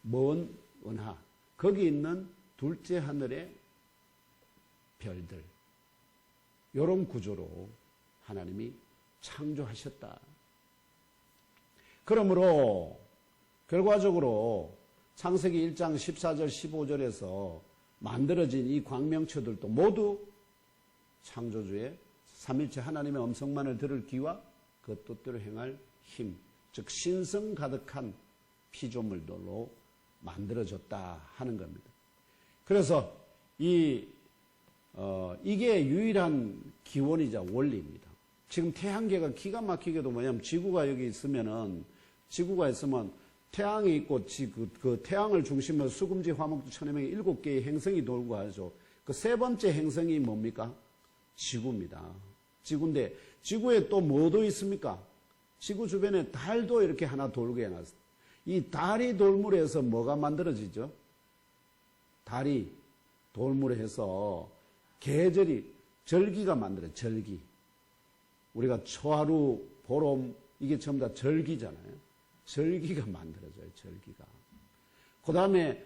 먼 은하, 거기 있는 둘째 하늘의 별들, 이런 구조로 하나님이 창조하셨다. 그러므로 결과적으로 창세기 1장 14절 15절에서 만들어진 이 광명체들도 모두 창조주의 삼일체 하나님의 음성만을 들을 귀와 그 뜻대로 행할 힘, 즉 신성 가득한 피조물들로 만들어졌다 하는 겁니다. 그래서 이게 유일한 기원이자 원리입니다. 지금 태양계가 기가 막히게도 뭐냐면 지구가 여기 있으면 태양이 있고 그 태양을 중심으로 수금지 화목도 천해명의 7개의 행성이 돌고 하죠. 그 세 번째 행성이 뭡니까? 지구입니다. 지구인데 지구에 또 뭐도 있습니까? 지구 주변에 달도 이렇게 하나 돌게 해놨어요. 이 달이 돌물에서 뭐가 만들어지죠? 달이 돌물에 해서 절기가 만들어요. 절기. 우리가 초하루, 보름 이게 전부 다 절기잖아요. 절기가 만들어져요. 절기가. 그 다음에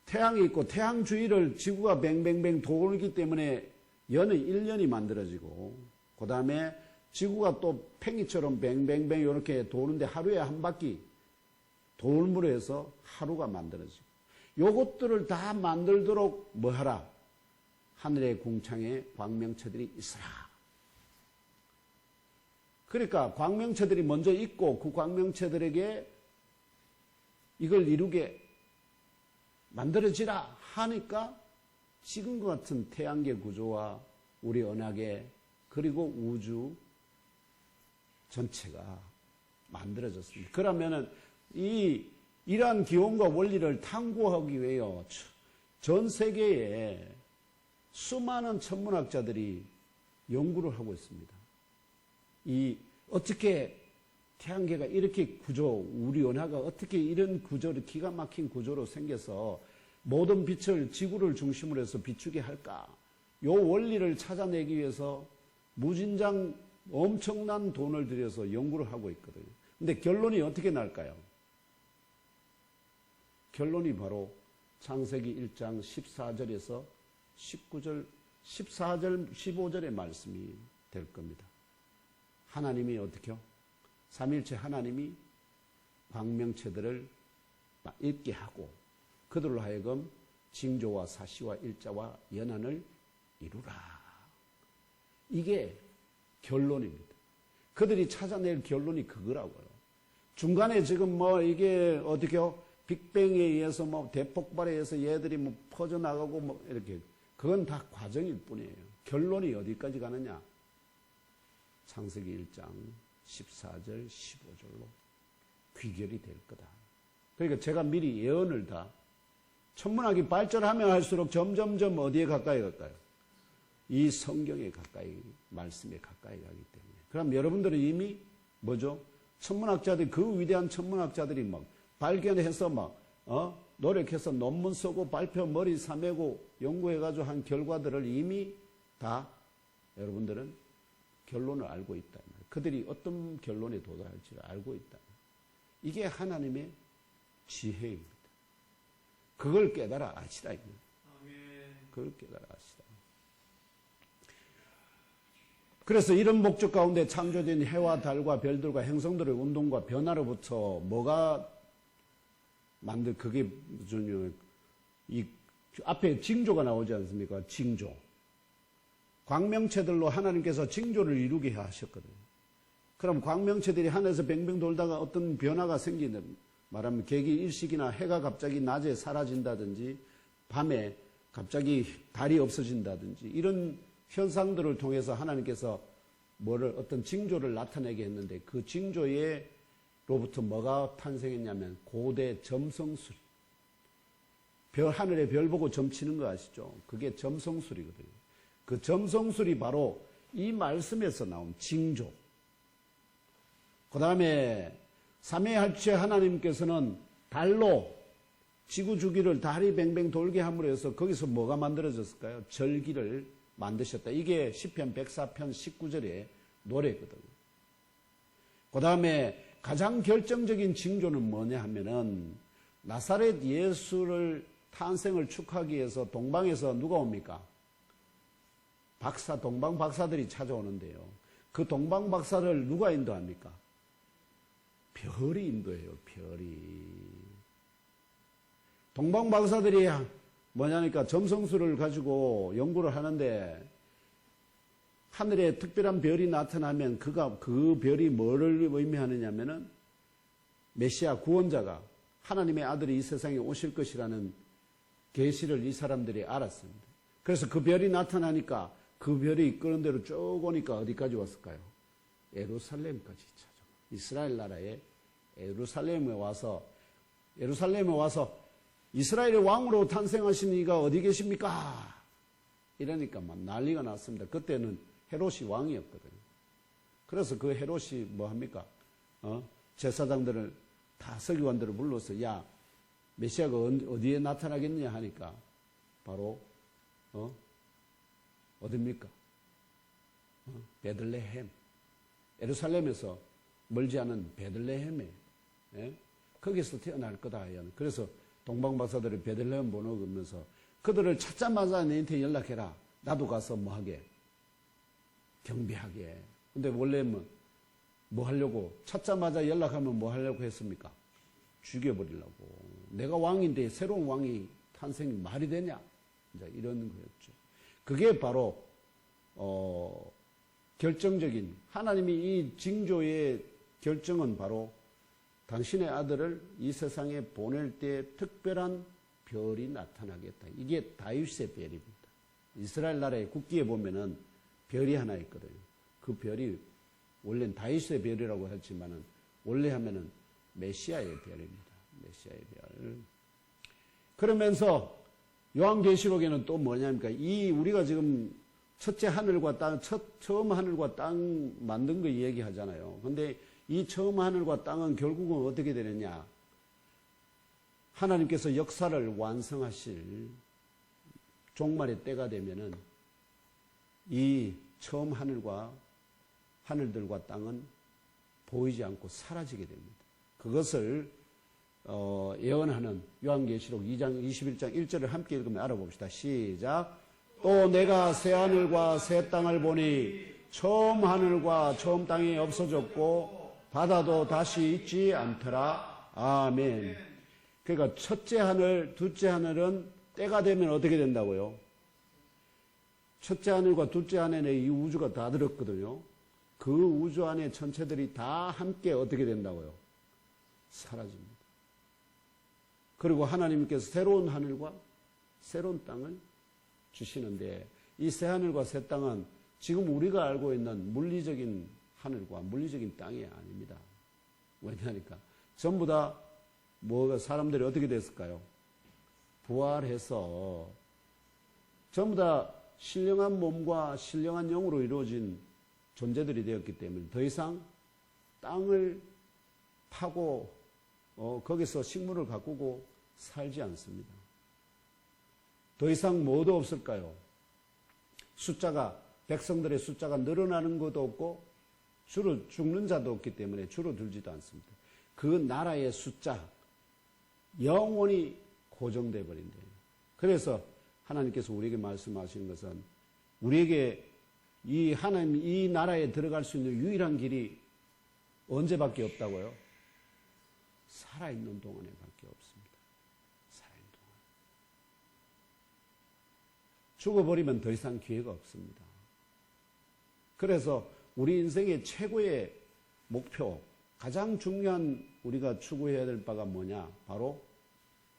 태양이 있고 태양 주위를 지구가 뱅뱅뱅 돌기 때문에 연은 1년이 만들어지고 그 다음에 지구가 또 팽이처럼 뱅뱅뱅 이렇게 도는데 하루에 한 바퀴 돌물에 해서 하루가 만들어지고 요것들을 다 만들도록 뭐 하라? 하늘의 궁창에 광명체들이 있어라. 그러니까 광명체들이 먼저 있고 그 광명체들에게 이걸 이루게 만들어지라 하니까 지금과 같은 태양계 구조와 우리 은하계 그리고 우주 전체가 만들어졌습니다. 그러면은 이러한 기원과 원리를 탐구하기 위해 전 세계에 수많은 천문학자들이 연구를 하고 있습니다. 어떻게 태양계가 이렇게 우리 은하가 어떻게 이런 구조로, 기가 막힌 구조로 생겨서 모든 빛을 지구를 중심으로 해서 비추게 할까? 요 원리를 찾아내기 위해서 무진장 엄청난 돈을 들여서 연구를 하고 있거든요. 근데 결론이 어떻게 날까요? 결론이 바로 창세기 1장 14절에서 19절, 14절, 15절의 말씀이 될 겁니다. 하나님이 어떻게요? 삼일체 하나님이 광명체들을 있게 하고 그들로 하여금 징조와 사시와 일자와 연한을 이루라. 이게 결론입니다. 그들이 찾아낼 결론이 그거라고요. 중간에 지금 뭐 이게 어떻게요? 빅뱅에 의해서 뭐 대폭발에 의해서 얘들이 뭐 퍼져나가고 뭐 이렇게 그건 다 과정일 뿐이에요. 결론이 어디까지 가느냐? 창세기 1장 14절 15절로 귀결이 될 거다. 그러니까 제가 미리 예언을 다 천문학이 발전하면 할수록 점점점 어디에 가까이 갈까요? 이 성경에 가까이, 말씀에 가까이 가기 때문에. 그럼 여러분들은 이미 뭐죠? 천문학자들, 그 위대한 천문학자들이 막 발견해서 막, 노력해서 논문 쓰고 발표 머리 사매고 연구해가지고 한 결과들을 이미 다 여러분들은 결론을 알고 있다. 그들이 어떤 결론에 도달할지를 알고 있다. 이게 하나님의 지혜입니다. 그걸 깨달아 아시라. 그걸 깨달아 아시라. 그래서 이런 목적 가운데 창조된 해와 달과 별들과 행성들의 운동과 변화로부터 뭐가 그게 무슨, 이 앞에 징조가 나오지 않습니까? 징조. 광명체들로 하나님께서 징조를 이루게 하셨거든요. 그럼 광명체들이 하늘에서 뱅뱅 돌다가 어떤 변화가 생기는, 말하면 계기 일식이나 해가 갑자기 낮에 사라진다든지 밤에 갑자기 달이 없어진다든지 이런 현상들을 통해서 하나님께서 어떤 징조를 나타내게 했는데 그 징조로부터 뭐가 탄생했냐면 고대 점성술. 하늘에 별 보고 점치는 거 아시죠? 그게 점성술이거든요. 그 점성술이 바로 이 말씀에서 나온 징조. 그 다음에 삼위일체 하나님께서는 달로 지구 주기를 달이 뱅뱅 돌게 함으로 해서 거기서 뭐가 만들어졌을까요? 절기를 만드셨다. 이게 시편 104편 19절의 노래거든요. 그 다음에 가장 결정적인 징조는 뭐냐 하면은 나사렛 예수를 탄생을 축하하기 위해서 동방에서 누가 옵니까? 동방 박사들이 찾아오는데요. 그 동방 박사를 누가 인도합니까? 별이 인도해요. 별이. 동방 박사들이 뭐냐니까 점성술을 가지고 연구를 하는데 하늘에 특별한 별이 나타나면 그 별이 뭐를 의미하느냐면은 메시아 구원자가 하나님의 아들이 이 세상에 오실 것이라는 계시를 이 사람들이 알았습니다. 그래서 그 별이 나타나니까 그 별이 이끄는 대로 쭉 오니까 어디까지 왔을까요? 예루살렘까지 찾아가. 이스라엘 나라의 예루살렘에 와서 이스라엘의 왕으로 탄생하신 이가 어디 계십니까? 이러니까 막 난리가 났습니다. 그때는 헤롯이 왕이었거든요. 그래서 그 헤롯이 뭐 합니까? 제사장들을 다 서기관들을 불러서 야 메시아가 어디에 나타나겠느냐 하니까 바로 어딥니까? 베들레헴. 예루살렘에서 멀지 않은 베들레헴에 거기서 태어날 거다. 그래서 동방박사들이 베들레헴 보내면서 그들을 찾자마자 너한테 연락해라. 나도 가서 뭐 하게? 경비하게. 근데 원래 뭐 하려고? 찾자마자 연락하면 뭐 하려고 했습니까? 죽여버리려고. 내가 왕인데 새로운 왕이 탄생이 말이 되냐? 이제 이런 거였죠. 그게 바로 결정적인 하나님이 이 징조의 결정은 바로 당신의 아들을 이 세상에 보낼 때 특별한 별이 나타나겠다. 이게 다윗의 별입니다. 이스라엘 나라의 국기에 보면은 별이 하나 있거든요. 그 별이 원래는 다윗의 별이라고 했지만은 원래 하면은 메시아의 별입니다. 메시아의 별. 그러면서 요한계시록에는 또 뭐냐니까 이 우리가 지금 첫째 하늘과 땅, 처음 하늘과 땅 만든 거 얘기하잖아요. 근데 이 처음 하늘과 땅은 결국은 어떻게 되느냐? 하나님께서 역사를 완성하실 종말의 때가 되면은 이 처음 하늘들과 땅은 보이지 않고 사라지게 됩니다. 그것을 예언하는 요한계시록 2장 21장 1절을 함께 읽으면 알아봅시다. 시작. 또 내가 새 하늘과 새 땅을 보니 처음 하늘과 처음 땅이 없어졌고 바다도 다시 있지 않더라. 아멘. 그러니까 첫째 하늘, 둘째 하늘은 때가 되면 어떻게 된다고요? 첫째 하늘과 둘째 하늘에 이 우주가 다 들었거든요. 그 우주 안의 천체들이 다 함께 어떻게 된다고요? 사라집니다. 그리고 하나님께서 새로운 하늘과 새로운 땅을 주시는데 이 새 하늘과 새 땅은 지금 우리가 알고 있는 물리적인 하늘과 물리적인 땅이 아닙니다. 왜냐하니까 전부 다 뭐가 사람들이 어떻게 됐을까요? 부활해서 전부 다 신령한 몸과 신령한 영으로 이루어진 존재들이 되었기 때문에 더 이상 땅을 파고 거기서 식물을 가꾸고 살지 않습니다. 더 이상 뭐도 없을까요? 백성들의 숫자가 늘어나는 것도 없고 죽는 자도 없기 때문에 줄어들지도 않습니다. 그 나라의 숫자 영원히 고정되어 버린대요. 그래서 하나님께서 우리에게 말씀하시는 것은 우리에게 이 나라에 들어갈 수 있는 유일한 길이 언제밖에 없다고요? 살아있는 동안에 밖에 없습니다. 살아있는 동안. 죽어버리면 더 이상 기회가 없습니다. 그래서 우리 인생의 최고의 목표, 가장 중요한 우리가 추구해야 될 바가 뭐냐? 바로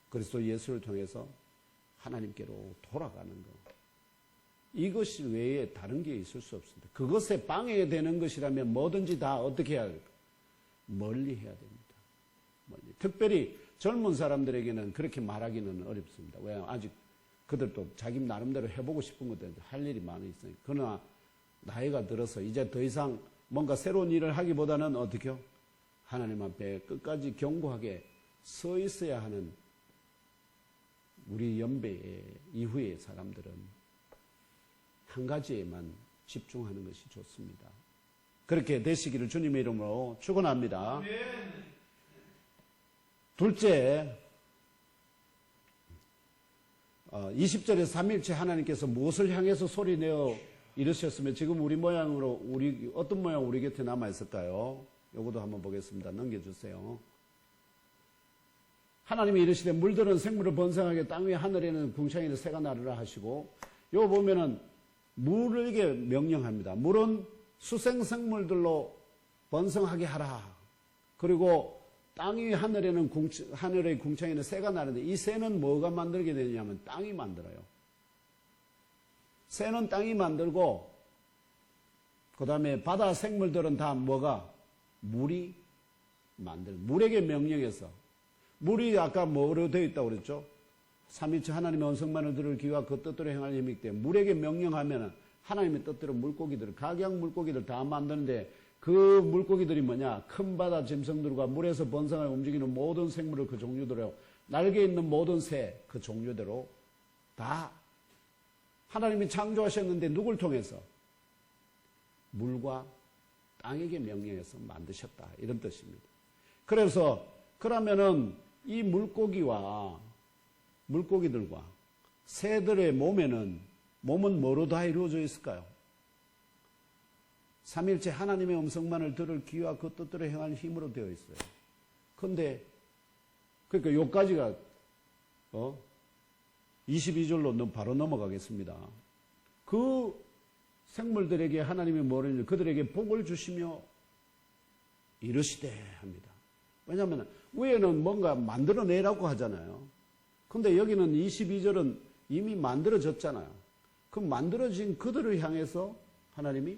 그리스도 예수를 통해서 하나님께로 돌아가는 것. 이것이 외에 다른 게 있을 수 없습니다. 그것에 방해되는 것이라면 뭐든지 다 어떻게 해야 할까? 멀리 해야 됩니다. 멀리. 특별히 젊은 사람들에게는 그렇게 말하기는 어렵습니다. 왜냐하면 아직 그들도 자기 나름대로 해보고 싶은 것들 할 일이 많이 있으니까. 그러나 나이가 들어서 이제 더 이상 뭔가 새로운 일을 하기보다는 어떻게요? 하나님 앞에 끝까지 견고하게 서 있어야 하는 우리 연배 이후의 사람들은 한 가지에만 집중하는 것이 좋습니다. 그렇게 되시기를 주님의 이름으로 축원합니다. 둘째, 20절에 삼일째 하나님께서 무엇을 향해서 소리내어 이르셨으면 지금 우리 모양으로 어떤 모양 우리 곁에 남아 있을까요? 요것도 한번 보겠습니다. 넘겨주세요. 하나님이 이르시되 물들은 생물을 번성하게 땅 위에 하늘에는 궁창에는 새가 나르라 하시고 요 보면은 물에게 명령합니다. 물은 수생생물들로 번성하게 하라. 그리고 땅 위 하늘의 궁창에는 새가 나르는데 이 새는 뭐가 만들게 되냐면 땅이 만들어요. 새는 땅이 만들고 그 다음에 바다 생물들은 다 뭐가? 물이 만들어. 물에게 명령해서. 물이 아까 뭐로 되어 있다고 그랬죠? 삼위일체 하나님의 언성만을 들을 귀와 그 뜻대로 행할 힘이 있기 때문에 물에게 명령하면 하나님의 뜻대로 물고기들, 각양 물고기들 다 만드는데 그 물고기들이 뭐냐? 큰 바다 짐승들과 물에서 번성하여 움직이는 모든 생물을 그 종류대로 날개 있는 모든 새 그 종류대로 다 하나님이 창조하셨는데 누굴 통해서? 물과 땅에게 명령해서 만드셨다. 이런 뜻입니다. 그래서 그러면은 이 물고기들과 새들의 몸은 뭐로 다 이루어져 있을까요? 삼일째 하나님의 음성만을 들을 귀와 그 뜻대로 행할 힘으로 되어 있어요. 그런데 그러니까 요까지가 22절로 바로 넘어가겠습니다. 그 생물들에게 하나님이 뭐를 그들에게 복을 주시며 이르시되 합니다. 왜냐하면 위에는 뭔가 만들어내라고 하잖아요. 근데 여기는 22절은 이미 만들어졌잖아요. 그 만들어진 그들을 향해서 하나님이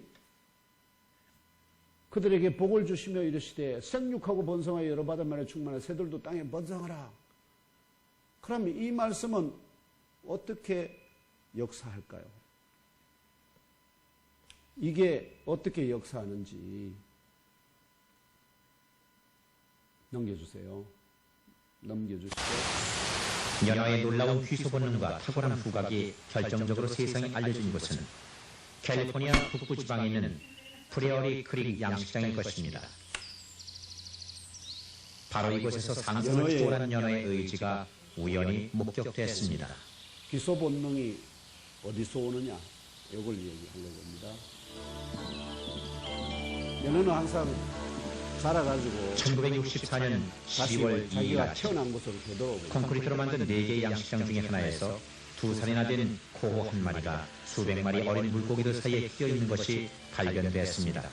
그들에게 복을 주시며 이르시되 생육하고 번성하여 여러 바다만에 충만한 새들도 땅에 번성하라. 그러면 이 말씀은 어떻게 역사할까요? 이게 어떻게 역사하는지 넘겨주세요. 연화의 놀라운 휘소 본능과 탁월한 후각이 결정적으로 세상에 알려진 곳은 캘리포니아 북부 지방에 있는 프레어리 크릭 양식장일 것입니다. 바로 이곳에서 상상을 초월한 연화의 의지가 우연히 목격됐습니다. 휘소 본능이 어디서 오느냐? 이걸 얘기하려고 합니다. 연어는 항상 자라가지고 1964년 12월 2일 자기가 아침 태어난 곳으로 되돌아오고 콘크리트로 만든 4개의 양식장 중에 하나에서 2살이나 된 코호 한 마리가 수백 마리 어린 물고기들 사이에 끼어 있는 것이 발견됐습니다.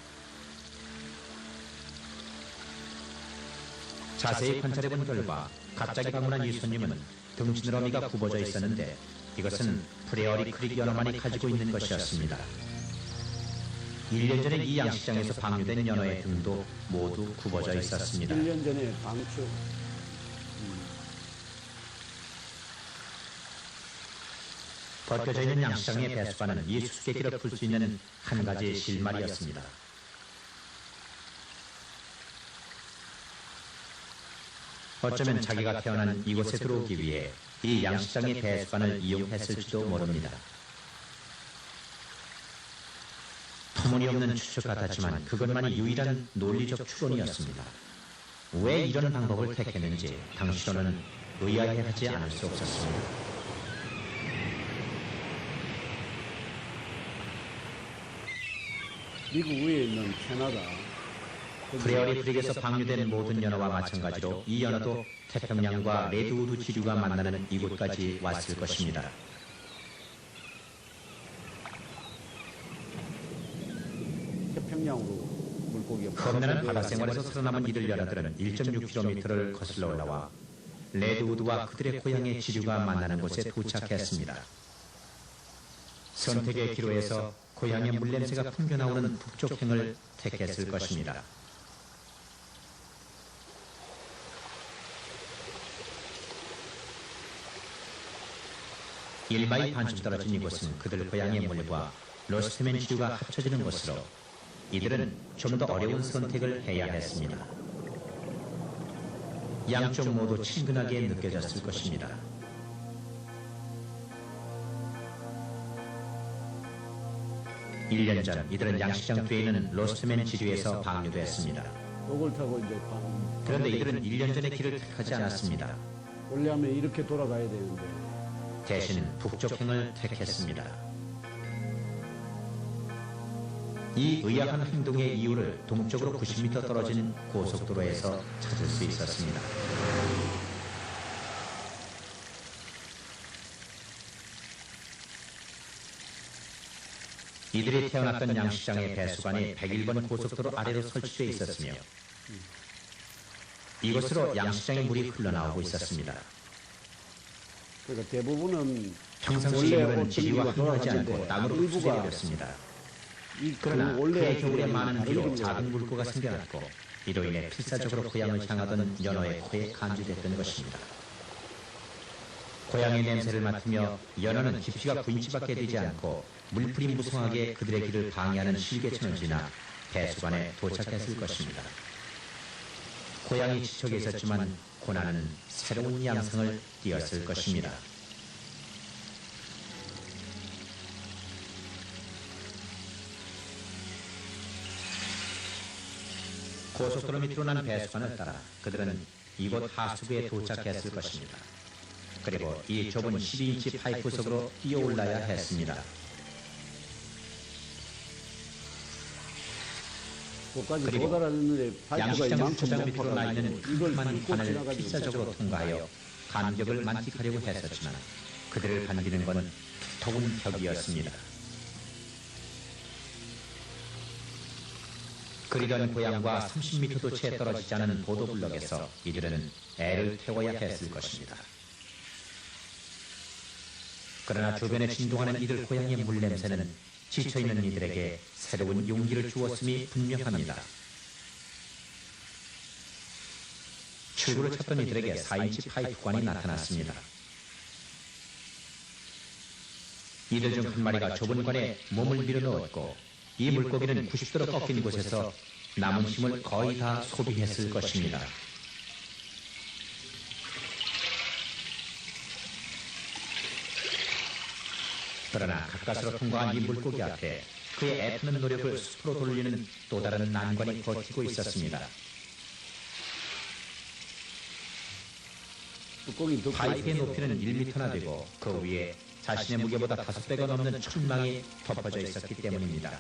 자세히 관찰해본 결과 갑자기 방문한 이 손님은 등지느러미가 굽어져 있었는데 이것은 프레어리 크릭 연어만이 가지고 있는 것이었습니다. 1년 전에 이 양식장에서 방류된 연어의 등도 모두 굽어져 있었습니다. 1년 전에 방출. 벗겨져 있는 양식장의 배수관은 이 수수께끼를 풀 수 있는 한 가지 실마리였습니다. 어쩌면 자기가 태어난 이곳에 들어오기 위해 이 양식장의 배수관을 이용했을지도 모릅니다. 터무니없는 추측 같았지만 그것만이 유일한 논리적 추론이었습니다. 왜 이런 방법을 택했는지 당시로는 의아해하지 않을 수 없었습니다. 미국 위에 있는 캐나다. 프레어리 크릭에서 방류된 모든 연어와 마찬가지로 이 연어도 태평양과 레드우드 지류가 만나는 이곳까지 왔을 것입니다. 태평양으로 물고기가 겁나는 바다 생활에서 살아남은 이들 연어들은 1.6km를 거슬러 올라와 레드우드와 그들의 고향의 지류가 만나는 곳에 도착했습니다. 선택의 기로에서 고향의 물냄새가 풍겨나오는 북쪽행을 택했을 것입니다. 일마일 반쯤 떨어진 이곳은 그들 고향의 물과 로스트맨 지류가 합쳐지는 곳으로 이들은 좀 더 어려운 선택을 해야 했습니다. 양쪽 모두 친근하게 느껴졌을 것입니다. (1년) 전 이들은 양식장 뒤에 있는 로스트맨 지류에서 방류됐습니다. 요걸 타고 이제 그런데 이들은 1년 전의 길을 택하지 않았습니다. 원래 하면 이렇게 돌아가야 되는데 대신 북쪽행을 택했습니다. 이 의아한 행동의 이유를 동쪽으로 90m 떨어진 고속도로에서 찾을 수 있었습니다. 이들이 태어났던 양식장의 배수관이 101번 고속도로 아래로 설치되어 있었으며 이곳으로 양식장의 물이 흘러나오고 있었습니다. 그러니까 대부분은 평상시 원래 물은 어떤 지리와 이유가 흘러가지 않고 돌아갔는데 땅으로 일부가 흡수되었습니다. 이 그러나 원래 그의 겨울에 어떤 많은 비로 다른 작은 물고가 생겨났고 이로 인해 필사적으로 고향을 향하던 연어의 코에 감지됐던 것입니다. 고향의 냄새를 맡으며 연어는 깊이가 9인치밖에 되지 않고 물풀이 무성하게 그들의 길을 방해하는 실개천을 지나 배수관에 도착했을 것입니다. 고향이 지척에 있었지만 고난은 새로운 양상을 띄었을 것입니다. 고속도로 밑으로 난 배수관을 따라 그들은 이곳 하수구에 도착했을 것입니다. 그리고 이 좁은 12인치 파이프 속으로 뛰어올라야 했습니다. 거기까지 그리고 도달하는데 파이프가 양식장 이만큼 주차장 밑으로 나 있는 이걸 큼큼한 뚫고 관을 지나가지고 필사적으로 통과하여 감격을 만끽하려고 했었지만 그들을 반기는 건 두터운 벽이었습니다. 그리던 고향과 30m도 채 떨어지지 않은 보도블럭에서 이들은 애를 태워야 했을 것입니다. 그러나 주변에 진동하는 이들 고향의 물냄새는 지쳐있는 이들에게 새로운 용기를 주었음이 분명합니다. 출구를 찾던 이들에게 4인치 파이프관이 나타났습니다. 이들 중 한 마리가 좁은 관에 몸을 밀어넣었고 이 물고기는 90도로 꺾인 곳에서 남은 힘을 거의 다 소비했을 것입니다. 그러나 가까스로 통과한 이 물고기 앞에 그의 애쓰는 노력을 숲으로 돌리는 또 다른 난관이 버티고 있었습니다. 뚜껑이 덮고 파이프의 높이는 1m나 되고 그 위에 자신의 무게보다 5배가 넘는 천망이 덮어져 있었기 때문입니다.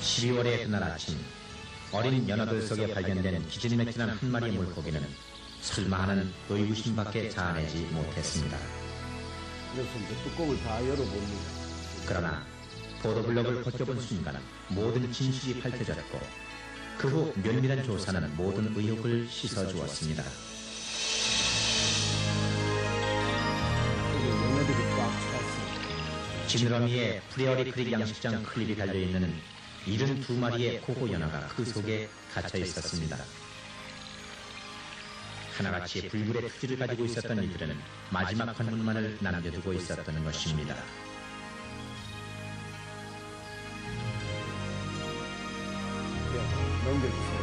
12월의 그날 아침 어린 연어들 속에 발견된 기진맥진한 한 마리의 물고기는 설마 하는 의구심밖에 자아내지 못했습니다. 그래서 이제 뚜껑을 다 열어봅니다. 그러나 보도블록을 벗겨본 순간 모든 진실이 밝혀졌고 그 후 면밀한 조사는 모든 의혹을 씻어주었습니다. 여기 연어들이 꽉 찼어요. 지느러미에 프레어리 크릭 양식장 클립이 달려있는 72마리의 코호 연어가 그 속에 갇혀 있었습니다. 하나같이 불굴의 투지를 가지고 있었던 이들은 마지막 관문만을 남겨두고 있었던 것입니다. 넘겨주세요.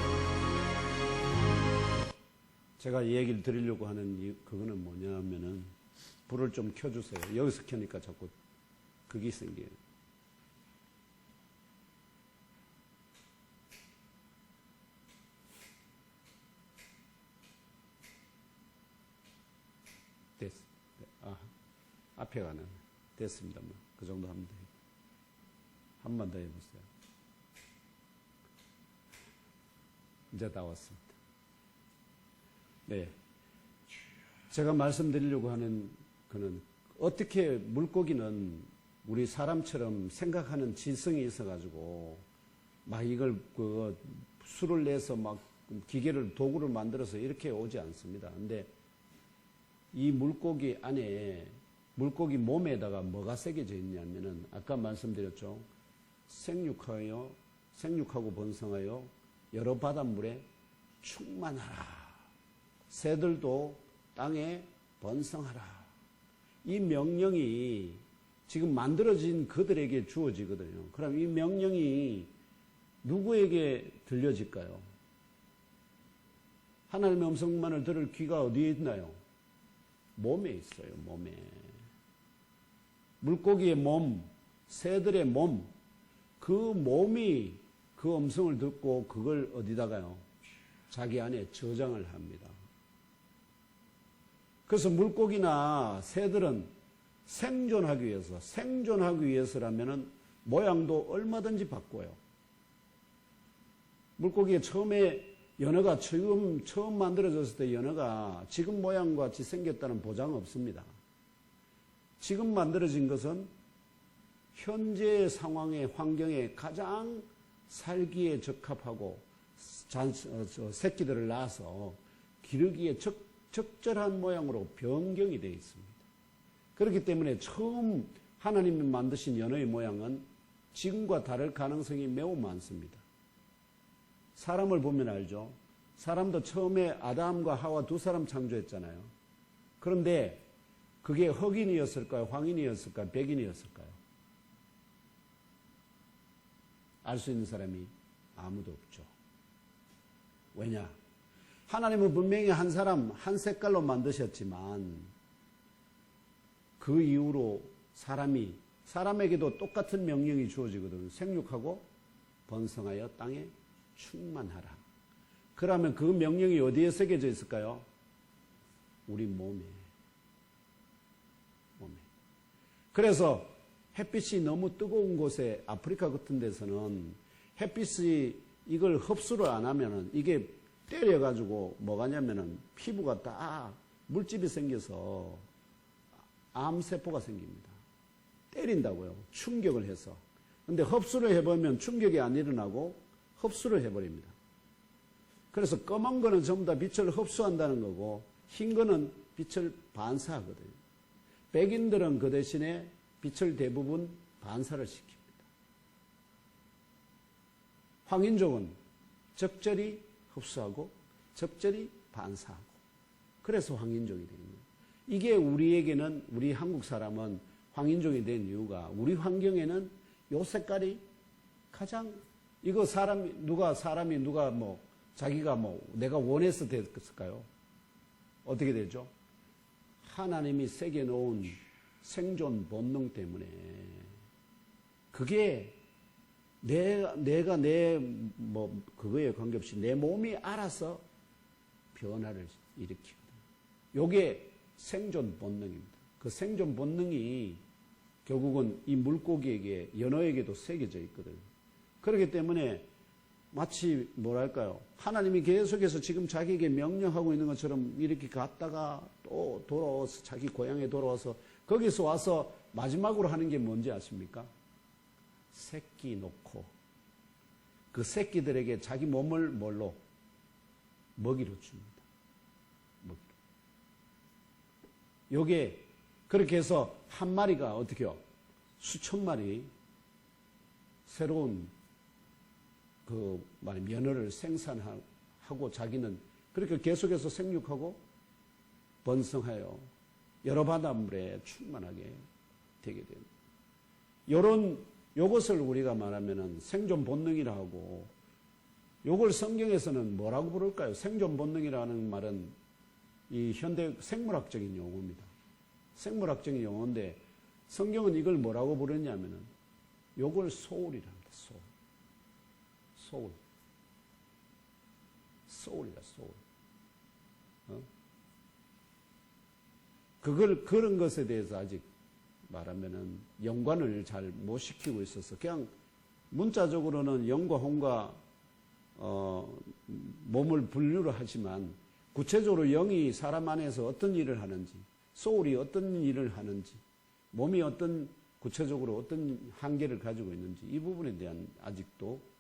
제가 이 얘기를 드리려고 하는 그거는 뭐냐면은 불을 좀 켜주세요. 여기서 켜니까 자꾸 그게 생겨요. 됐어. 앞에 가는 됐습니다. 그 정도 하면 돼요. 한 번 더 해보세요. 이제 다 왔습니다. 네. 제가 말씀드리려고 하는 그는 어떻게 물고기는 우리 사람처럼 생각하는 지성이 있어가지고 막 이걸 수를 내서 막 기계를 도구를 만들어서 이렇게 오지 않습니다. 근데 이 물고기 안에 물고기 몸에다가 뭐가 새겨져 있냐면은 아까 말씀드렸죠. 생육하고 번성하여 여러 바닷물에 충만하라. 새들도 땅에 번성하라. 이 명령이 지금 만들어진 그들에게 주어지거든요. 그럼 이 명령이 누구에게 들려질까요? 하나님의 음성만을 들을 귀가 어디에 있나요? 몸에 있어요. 몸에. 물고기의 몸, 새들의 몸, 그 몸이 그 음성을 듣고 그걸 어디다가요? 자기 안에 저장을 합니다. 그래서 물고기나 새들은 생존하기 위해서라면은 모양도 얼마든지 바꿔요. 물고기가 연어가 처음 만들어졌을 때 연어가 지금 모양과 같이 생겼다는 보장 없습니다. 지금 만들어진 것은 현재 상황의 환경에 가장 살기에 적합하고 새끼들을 낳아서 기르기에 적절한 모양으로 변경이 되어 있습니다. 그렇기 때문에 처음 하나님이 만드신 연어의 모양은 지금과 다를 가능성이 매우 많습니다. 사람을 보면 알죠. 사람도 처음에 아담과 하와 두 사람 창조했잖아요. 그런데 그게 흑인이었을까요? 황인이었을까요? 백인이었을까요? 알 수 있는 사람이 아무도 없죠. 왜냐? 하나님은 분명히 한 사람, 한 색깔로 만드셨지만 그 이후로 사람에게도 똑같은 명령이 주어지거든요. 생육하고 번성하여 땅에 충만하라. 그러면 그 명령이 어디에 새겨져 있을까요? 우리 몸에. 그래서 햇빛이 너무 뜨거운 곳에 아프리카 같은 데서는 햇빛이 이걸 흡수를 안 하면은 이게 때려가지고 뭐가냐면은 피부가 다 물집이 생겨서 암세포가 생깁니다. 때린다고요. 충격을 해서. 근데 흡수를 해보면 충격이 안 일어나고 흡수를 해버립니다. 그래서 검은 거는 전부 다 빛을 흡수한다는 거고 흰 거는 빛을 반사하거든요. 백인들은 그 대신에 빛을 대부분 반사를 시킵니다. 황인종은 적절히 흡수하고 적절히 반사하고 그래서 황인종이 되는 거예요. 이게 우리에게는 우리 한국 사람은 황인종이 된 이유가 우리 환경에는 요 색깔이 가장 이거 자기가 내가 원해서 됐을까요? 어떻게 되죠? 하나님이 새겨놓은 생존 본능 때문에 그게 그거에 관계없이 내 몸이 알아서 변화를 일으키거든요. 요게 생존 본능입니다. 그 생존 본능이 결국은 이 물고기에게, 연어에게도 새겨져 있거든요. 그렇기 때문에 마치 뭐랄까요? 하나님이 계속해서 지금 자기에게 명령하고 있는 것처럼 이렇게 갔다가 또 돌아와서 자기 고향에 돌아와서 거기서 와서 마지막으로 하는 게 뭔지 아십니까? 새끼 놓고 그 새끼들에게 자기 몸을 뭘로? 먹이로 줍니다. 먹이로. 요게 그렇게 해서 한 마리가 어떻게요? 수천 마리 새로운 며느를 생산하고 자기는 그렇게 계속해서 생육하고 번성하여 여러 바닷물에 충만하게 되게 됩니다. 요것을 우리가 말하면은 생존 본능이라 하고, 요걸 성경에서는 뭐라고 부를까요? 생존 본능이라는 말은 이 현대 생물학적인 용어입니다. 생물학적인 용어인데 성경은 이걸 뭐라고 부르냐면은 요걸 소울이라 합니다. 소울. 소울이다, 소울. 그런 것에 대해서 아직 말하면은 연관을 잘 못 시키고 있어서 그냥 문자적으로는 영과 혼과 몸을 분류를 하지만 구체적으로 영이 사람 안에서 어떤 일을 하는지, 소울이 어떤 일을 하는지, 몸이 구체적으로 어떤 한계를 가지고 있는지 이 부분에 대한 아직도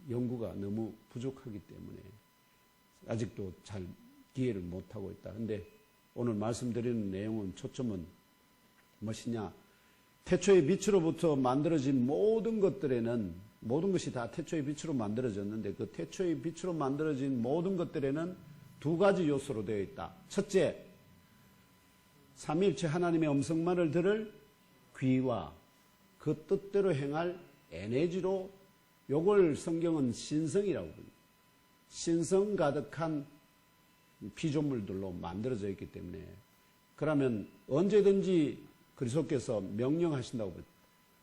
연구가 너무 부족하기 때문에 아직도 잘 이해를 못하고 있다. 근데 오늘 말씀드리는 내용은 초점은 무엇이냐? 태초의 빛으로부터 만들어진 모든 것들에는, 모든 것이 다 태초의 빛으로 만들어졌는데 그 태초의 빛으로 만들어진 모든 것들에는 두 가지 요소로 되어 있다. 첫째, 삼위일체 하나님의 음성만을 들을 귀와 그 뜻대로 행할 에너지로, 요걸 성경은 신성이라고 부릅니다. 신성 가득한 피조물들로 만들어져 있기 때문에, 그러면 언제든지 그리스도께서 명령하신다고 그랬다.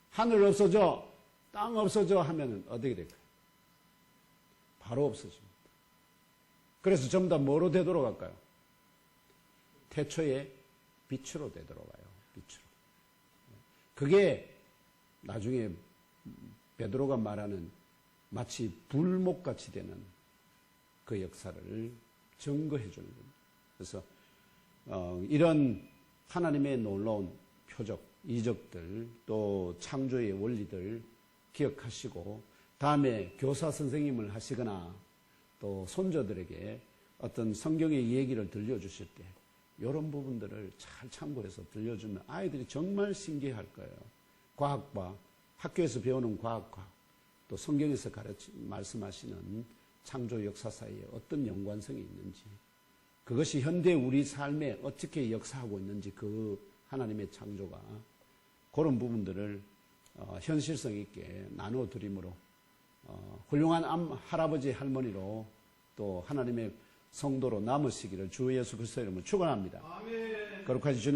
하늘 없어져, 땅 없어져 하면 어떻게 될까요? 바로 없어집니다. 그래서 전부 다 뭐로 되돌아갈까요? 태초의 빛으로 되돌아가요. 빛으로. 그게 나중에 베드로가 말하는 마치 불목같이 되는 그 역사를 증거해 주는 겁니다. 그래서 이런 하나님의 놀라운 표적, 이적들, 또 창조의 원리들 기억하시고 다음에 교사 선생님을 하시거나 또 손자들에게 어떤 성경의 얘기를 들려주실 때 이런 부분들을 잘 참고해서 들려주면 아이들이 정말 신기할 거예요. 과학과 학교에서 배우는 과학과 또 성경에서 말씀하시는 창조 역사 사이에 어떤 연관성이 있는지, 그것이 현대 우리 삶에 어떻게 역사하고 있는지, 그 하나님의 창조가 그런 부분들을 현실성 있게 나누어 드림으로 훌륭한 할아버지 할머니로 또 하나님의 성도로 남으시기를 주 예수 그리스도의 이름으로 축원합니다. 아멘. 거룩하신 주님.